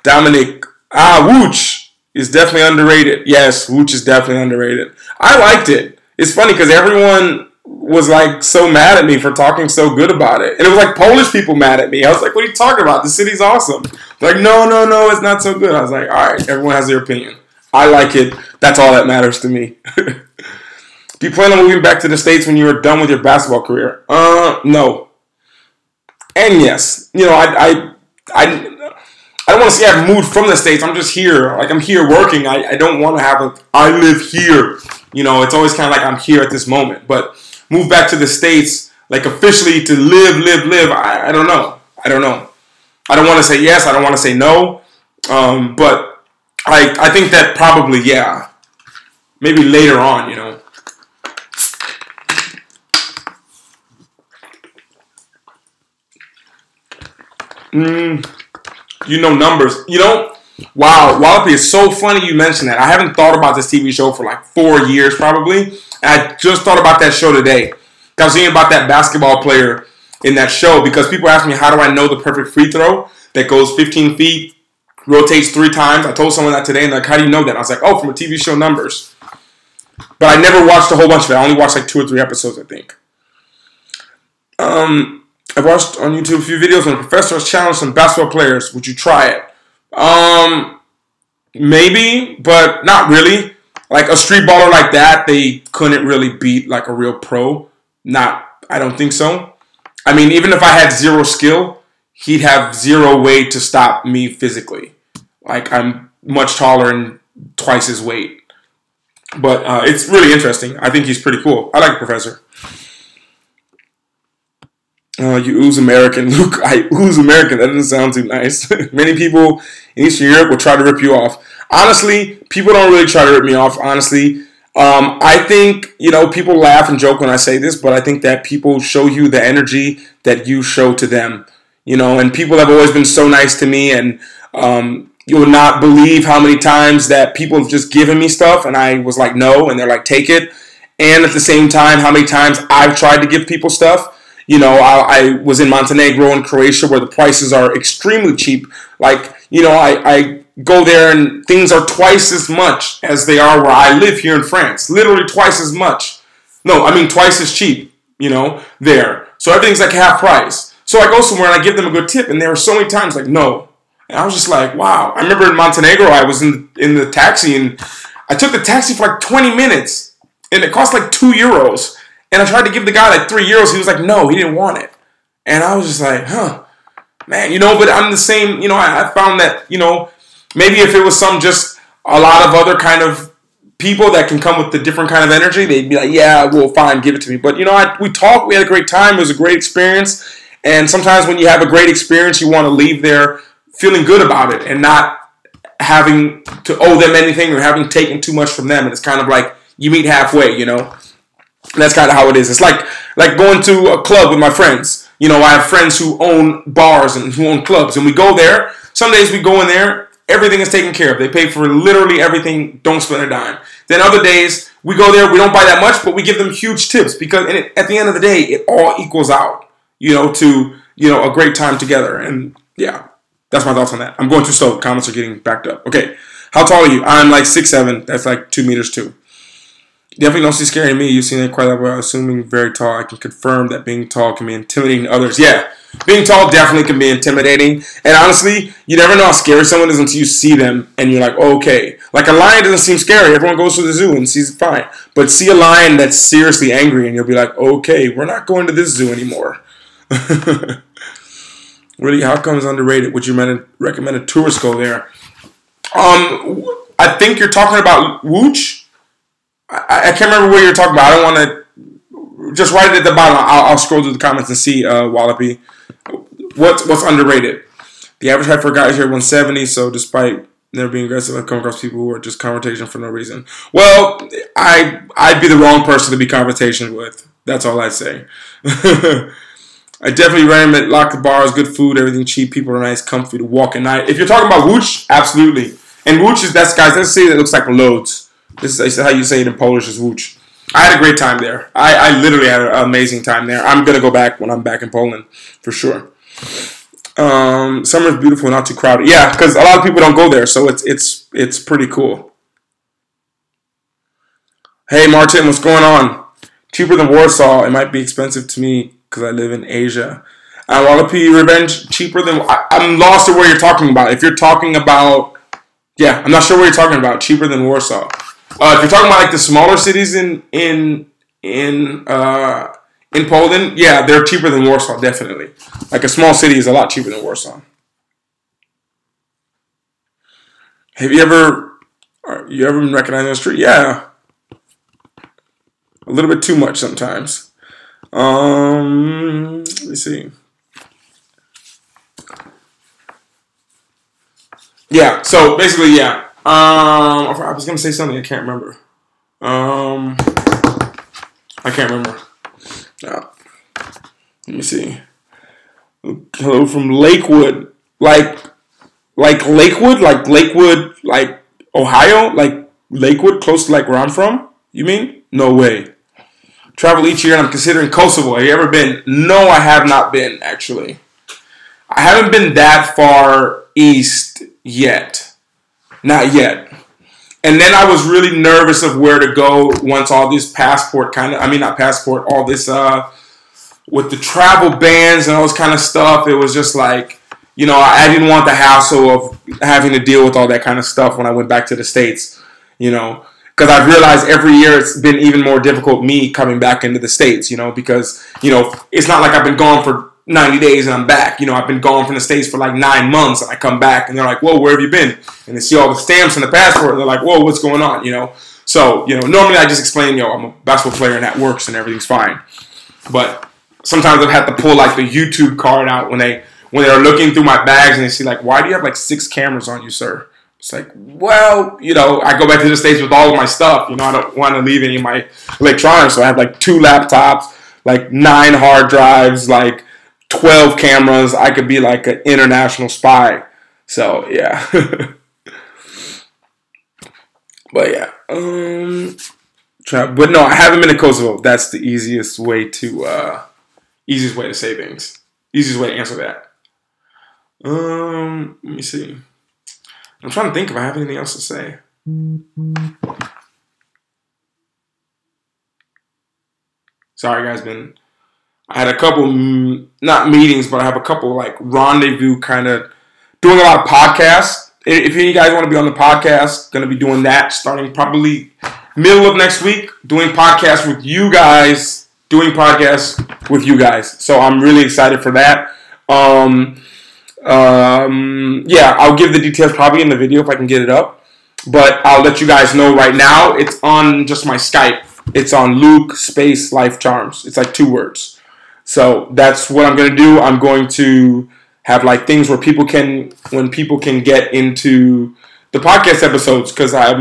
Dominic. Wooch is definitely underrated. Yes, Wooch is definitely underrated. I liked it. It's funny because everyone was like so mad at me for talking so good about it. And it was like Polish people mad at me. I was like, what are you talking about? The city's awesome. Like, no, it's not so good. I was like, all right, everyone has their opinion. I like it. That's all that matters to me. Do you plan on moving back to the States when you are done with your basketball career? No. And yes. You know, I don't want to say I've moved from the States. I'm just here. Like, I'm here working. I don't want to have I live here. You know, it's always kind of like I'm here at this moment. But move back to the States, like officially to live. I don't know. I don't want to say yes. I don't want to say no. But I think that probably, yeah. Maybe later on, you know. You know numbers. You know, wow, Wallopy, it's so funny you mentioned that. I haven't thought about this TV show for like 4 years probably. And I just thought about that show today. I was thinking about that basketball player in that show because people ask me, how do I know the perfect free throw that goes 15 feet, rotates 3 times? I told someone that today, and they're like, how do you know that? I was like, oh, from a TV show numbers. But I never watched a whole bunch of it. I only watched like 2 or 3 episodes, I think. I've watched on YouTube a few videos when a professor has challenged some basketball players. Would you try it? Maybe, but not really. Like a street baller like that, they couldn't really beat like a real pro. I don't think so. I mean, even if I had 0 skill, he'd have 0 way to stop me physically. Like I'm much taller and twice his weight. But it's really interesting. I think he's pretty cool. I like the professor. You ooze American. Luke, I ooze American. That doesn't sound too nice. Many people in Eastern Europe will try to rip you off. Honestly, people don't really try to rip me off, honestly. I think, you know, people laugh and joke when I say this, but I think that people show you the energy that you show to them. You know, and people have always been so nice to me, and you will not believe how many times that people have just given me stuff, and I was like, no, and they're like, take it. And at the same time, how many times I've tried to give people stuff. You know, I was in Montenegro and Croatia where the prices are extremely cheap. Like, you know, I go there and things are twice as much as they are where I live here in France. Literally twice as much. No, I mean twice as cheap, you know, there. So everything's like half price. So I go somewhere and I give them a good tip, and there were so many times like, no. And I was just like, wow. I remember in Montenegro, I was in the taxi, and I took the taxi for like 20 minutes, and it cost like €2. And I tried to give the guy like €3. He was like, no, he didn't want it. And I was just like, huh, man, you know, but I'm the same, you know, I found that, you know, maybe if it was just a lot of other kind of people that can come with the different kind of energy, they'd be like, yeah, well, fine, give it to me. But, you know, we talked, we had a great time. It was a great experience. And sometimes when you have a great experience, you want to leave there feeling good about it and not having to owe them anything or having taken too much from them. And it's kind of like you meet halfway, you know. And that's kind of how it is. It's like going to a club with my friends. You know, I have friends who own bars and who own clubs, and we go there. Some days we go in there everything is taken care of. They pay for literally everything. Don't spend a dime. Then other days, we go there, we don't buy that much, but we give them huge tips because at the end of the day, it all equals out, to, a great time together. And yeah, that's my thoughts on that. I'm going too slow. Comments are getting backed up. Okay. How tall are you? I'm like 6'7". That's like 2 meters too. Definitely don't see scary to me. You've seen it quite a while. Assuming very tall, I can confirm that being tall can be intimidating to others. Yeah, being tall definitely can be intimidating. And honestly, you never know how scary someone is until you see them and you're like, oh, okay. Like a lion doesn't seem scary. Everyone goes to the zoo and sees it fine. But see a lion that's seriously angry and you'll be like, okay, we're not going to this zoo anymore. Really, how come it's underrated? Would you recommend a tourist go there? I think you're talking about Wooch. I can't remember what you're talking about. I don't want to just write it at the bottom. I'll scroll through the comments and see, Wallopy. What's underrated? The average height for a guy is here 170, so despite never being aggressive, I've come across people who are just confrontation for no reason. Well, I'd be the wrong person to be confrontation with. That's all I'd say. I definitely recommend lock the bars, good food, everything cheap, people are nice, comfy to walk at night. If you're talking about Wooch, absolutely. And Wooch is, that's a city that looks like Loads. This is how you say it in Polish, is Wooch. I had a great time there. I literally had an amazing time there. I'm going to go back when I'm back in Poland, for sure. Summer's beautiful, not too crowded. Yeah, because a lot of people don't go there, so it's pretty cool. Hey, Martin, what's going on? Cheaper than Warsaw. It might be expensive to me because I live in Asia. Wallopy Revenge, cheaper than... I'm lost at where you're talking about. If you're talking about... Yeah, I'm not sure what you're talking about. Cheaper than Warsaw. If you're talking about like the smaller cities in Poland, yeah, they're cheaper than Warsaw, definitely. Like a small city is a lot cheaper than Warsaw. Have you ever been recognized on the street? Yeah, a little bit too much sometimes. Let me see. Yeah, so basically, yeah. I was going to say something. I can't remember. I can't remember. Let me see. Hello from Lakewood. Like Lakewood? Like Lakewood, like Ohio? Like Lakewood, close to like where I'm from? You mean? No way. Travel each year and I'm considering Kosovo. Have you ever been? No, I have not been, actually. I haven't been that far east yet. Not yet. And then I was really nervous of where to go once all this all this, with the travel bans and all this kind of stuff. It was just like, I didn't want the hassle of having to deal with all that kind of stuff when I went back to the States, because I've realized every year it's been even more difficult me coming back into the States, because, it's not like I've been gone for 90 days and I'm back. I've been gone from the States for like 9 months and I come back and they're like, whoa, where have you been? And they see all the stamps and the passport and they're like, whoa, what's going on? So, normally I just explain, I'm a basketball player and that works and everything's fine. But sometimes I've had to pull like the YouTube card out when they're looking through my bags and they see like, why do you have like 6 cameras on you, sir? It's like, well, I go back to the States with all of my stuff. I don't want to leave any of my electronics. So I have like 2 laptops, like 9 hard drives, like 12 cameras. I could be like an international spy. So yeah. But yeah. But no, I haven't been to Kosovo. That's the easiest way to say things. Easiest way to answer that. Let me see. I'm trying to think if I have anything else to say. Sorry, guys. I had a couple, not meetings, but I have a couple like rendezvous kind of doing a lot of podcasts. If you guys want to be on the podcast, going to be doing that starting probably middle of next week. Doing podcasts with you guys. So I'm really excited for that. Yeah, I'll give the details probably in the video if I can get it up. But I'll let you guys know right now. It's on just my Skype. It's on Luke space Life Charms. It's like 2 words. So that's what I'm going to do. I'm going to have like things where people can get into the podcast episodes because I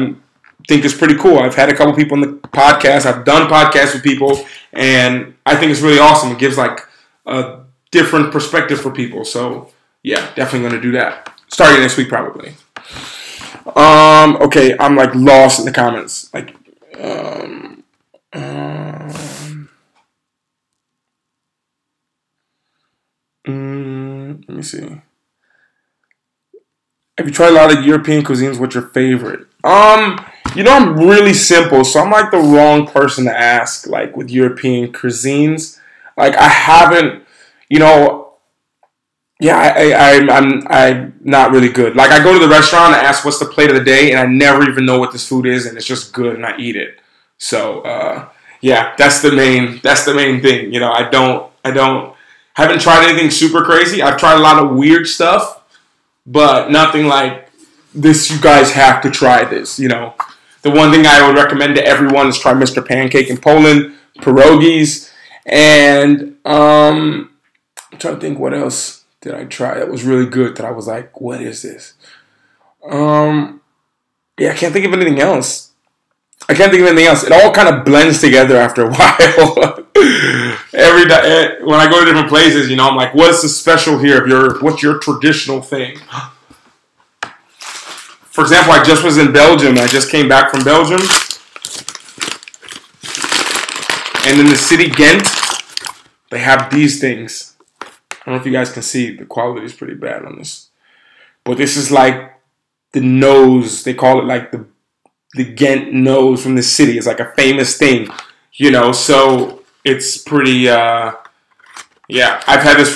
think it's pretty cool. I've had a couple people on the podcast. I've done podcasts with people, and I think it's really awesome. It gives like a different perspective for people. So yeah, definitely going to do that. Starting next week probably. Okay, I'm like lost in the comments. Like, um, let me see. Have you tried a lot of European cuisines? What's your favorite? I'm really simple, so I'm like the wrong person to ask. Like with European cuisines, like I haven't, you know, yeah, I'm not really good. Like I go to the restaurant and ask what's the plate of the day, and I never even know what this food is, and it's just good, and I eat it. So yeah, that's the main thing. I don't haven't tried anything super crazy. I've tried a lot of weird stuff, but nothing like this. You guys have to try this. The one thing I would recommend to everyone is try Mr. Pancake in Poland, pierogies, and I'm trying to think what else did I try that was really good that I was like, what is this? Yeah, I can't think of anything else. It all kind of blends together after a while. Every day when I go to different places, I'm like, what's the special here? What's your traditional thing? For example, I just was in Belgium. I just came back from Belgium. And in the city Ghent, they have these things. I don't know if you guys can see. The quality is pretty bad on this. But this is like the nose. They call it like the Ghent nose from the city. It's like a famous thing. So it's pretty, yeah. I've had this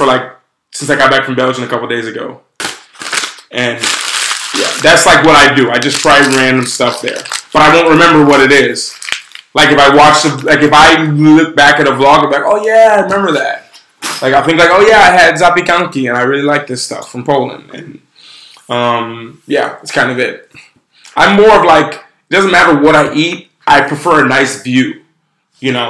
since I got back from Belgium a couple days ago. And yeah, that's like what I do. I just try random stuff there, but I won't remember what it is. Like if I look back at a vlog, I'm like, oh yeah, I remember that. Like I think like, oh yeah, I had zapiekanki, and I really like this stuff from Poland. And yeah, that's kind of it. I'm more of like, it doesn't matter what I eat. I prefer a nice view.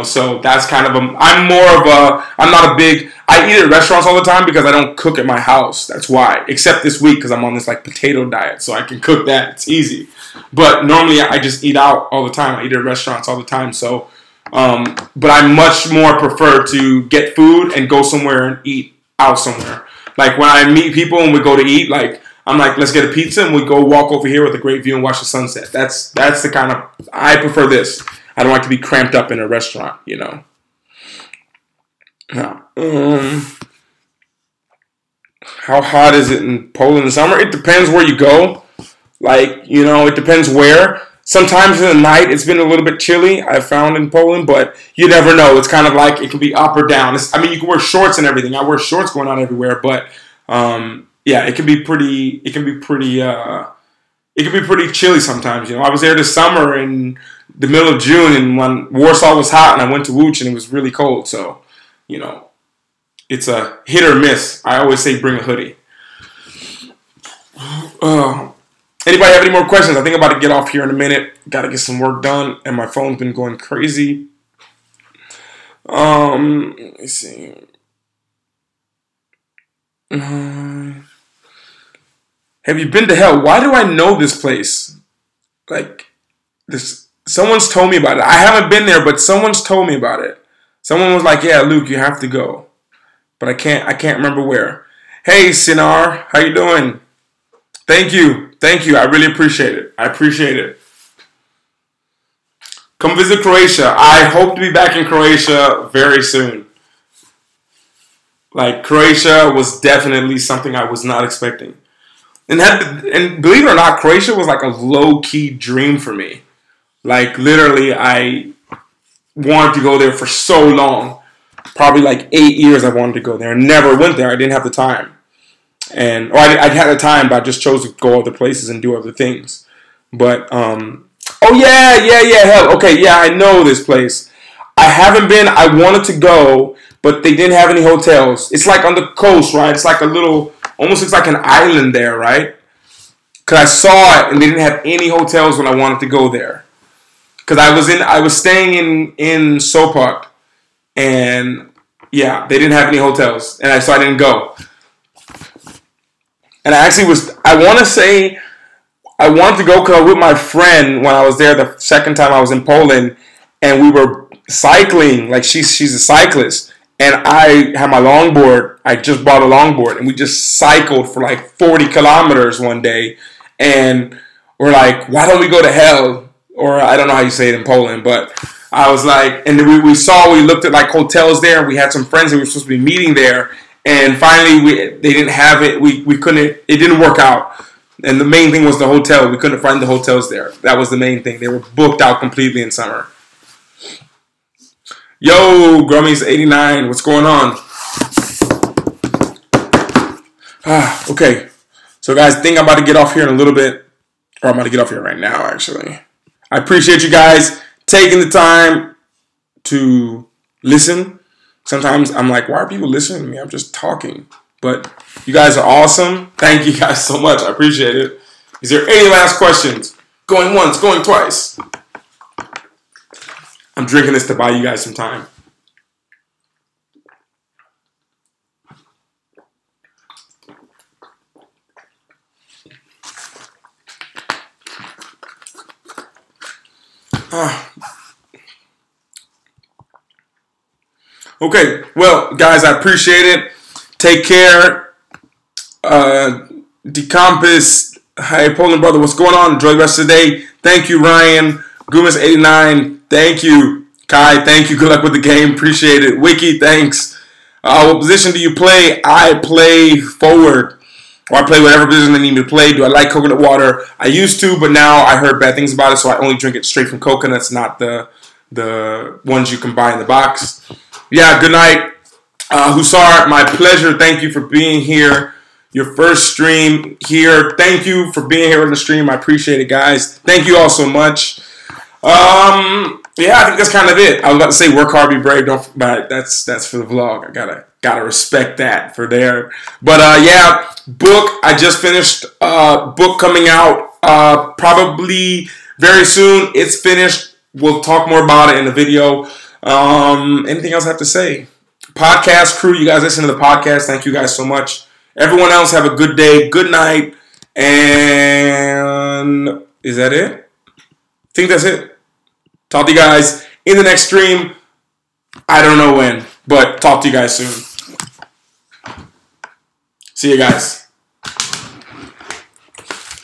So that's kind of I'm not a big, I eat at restaurants all the time because I don't cook at my house. That's why. Except this week because I'm on this like potato diet, so I can cook that. It's easy. But normally I just eat out all the time. I eat at restaurants all the time. So, but I much more prefer to get food and go somewhere and eat out somewhere. Like when I meet people and we go to eat, like I'm like, let's get a pizza and we go walk over here with a great view and watch the sunset. That's the kind of, I prefer this. I don't like to be cramped up in a restaurant, No. How hot is it in Poland in summer? It depends where you go. Like, it depends where. Sometimes in the night it's been a little bit chilly, I've found in Poland, but you never know. It's kind of like it can be up or down. You can wear shorts and everything. I wear shorts going on everywhere, but yeah, it can be pretty chilly sometimes. I was there this summer in the middle of June, and when Warsaw was hot, and I went to Łódź, and it was really cold. So, it's a hit or miss. I always say bring a hoodie. Anybody have any more questions? I think I'm about to get off here in a minute. Got to get some work done, and my phone's been going crazy. Let me see. Have you been to hell? Why do I know this place? Like this. Someone's told me about it. I haven't been there, but someone's told me about it. Someone was like, "Yeah, Luke, you have to go," but I can't remember where. Hey, Sinar, how you doing? Thank you. I really appreciate it. I appreciate it. Come visit Croatia. I hope to be back in Croatia very soon. Like Croatia was definitely something I was not expecting, and believe it or not, Croatia was like a low key dream for me. Like, literally, I wanted to go there for so long. Probably like 8 years I wanted to go there. Never went there. I didn't have the time. I had the time, but I just chose to go other places and do other things. But, oh, yeah. Hell, okay, yeah, I know this place. I haven't been. I wanted to go, but they didn't have any hotels. It's like on the coast, right? It's like a little, almost looks like an island there, right? Because I saw it, and they didn't have any hotels when I wanted to go there. Because I was staying in Sopot, and yeah, they didn't have any hotels, and so I didn't go. And I wanted to go because I was with my friend when I was there the second time I was in Poland, and we were cycling. Like she's a cyclist, and I had my longboard. I just bought a longboard, and we just cycled for like 40 kilometers one day, and were like, why don't we go to hell? Or I don't know how you say it in Poland, but I was like, and we looked at like hotels there, and we had some friends that we were supposed to be meeting there, and finally they didn't have it. We couldn't, it didn't work out. And the main thing was the hotel. We couldn't find the hotels there. That was the main thing. They were booked out completely in summer. Yo, Grummies89, what's going on? Okay. So guys, I think I'm about to get off here in a little bit. Or I'm about to get off here right now, actually. I appreciate you guys taking the time to listen. Sometimes I'm like, why are people listening to me? I'm just talking. But you guys are awesome. Thank you guys so much. I appreciate it. Is there any last questions? Going once, going twice. I'm drinking this to buy you guys some time. Okay, well, guys, I appreciate it. Take care. Decompass. Hey, Poland brother, what's going on? Enjoy the rest of the day. Thank you, Ryan. Gumas89, thank you. Kai, thank you. Good luck with the game. Appreciate it. Wiki, thanks. What position do you play? I play forward. Or I play whatever position they need me to play. Do I like coconut water? I used to, but now I heard bad things about it, so I only drink it straight from coconuts, not the ones you can buy in the box. Yeah, good night. Hussar, my pleasure. Thank you for being here. Your first stream here. Thank you for being here on the stream. I appreciate it, guys. Thank you all so much. Yeah, I think that's kind of it. I was about to say work hard, be brave. But that's for the vlog. I gotta respect that for there. But yeah, book. I just finished. Book coming out probably very soon. It's finished. We'll talk more about it in the video. Anything else I have to say? Podcast crew, you guys listen to the podcast. Thank you guys so much. Everyone else, have a good day. Good night. And is that it? I think that's it. Talk to you guys in the next stream. I don't know when, but talk to you guys soon. See you guys.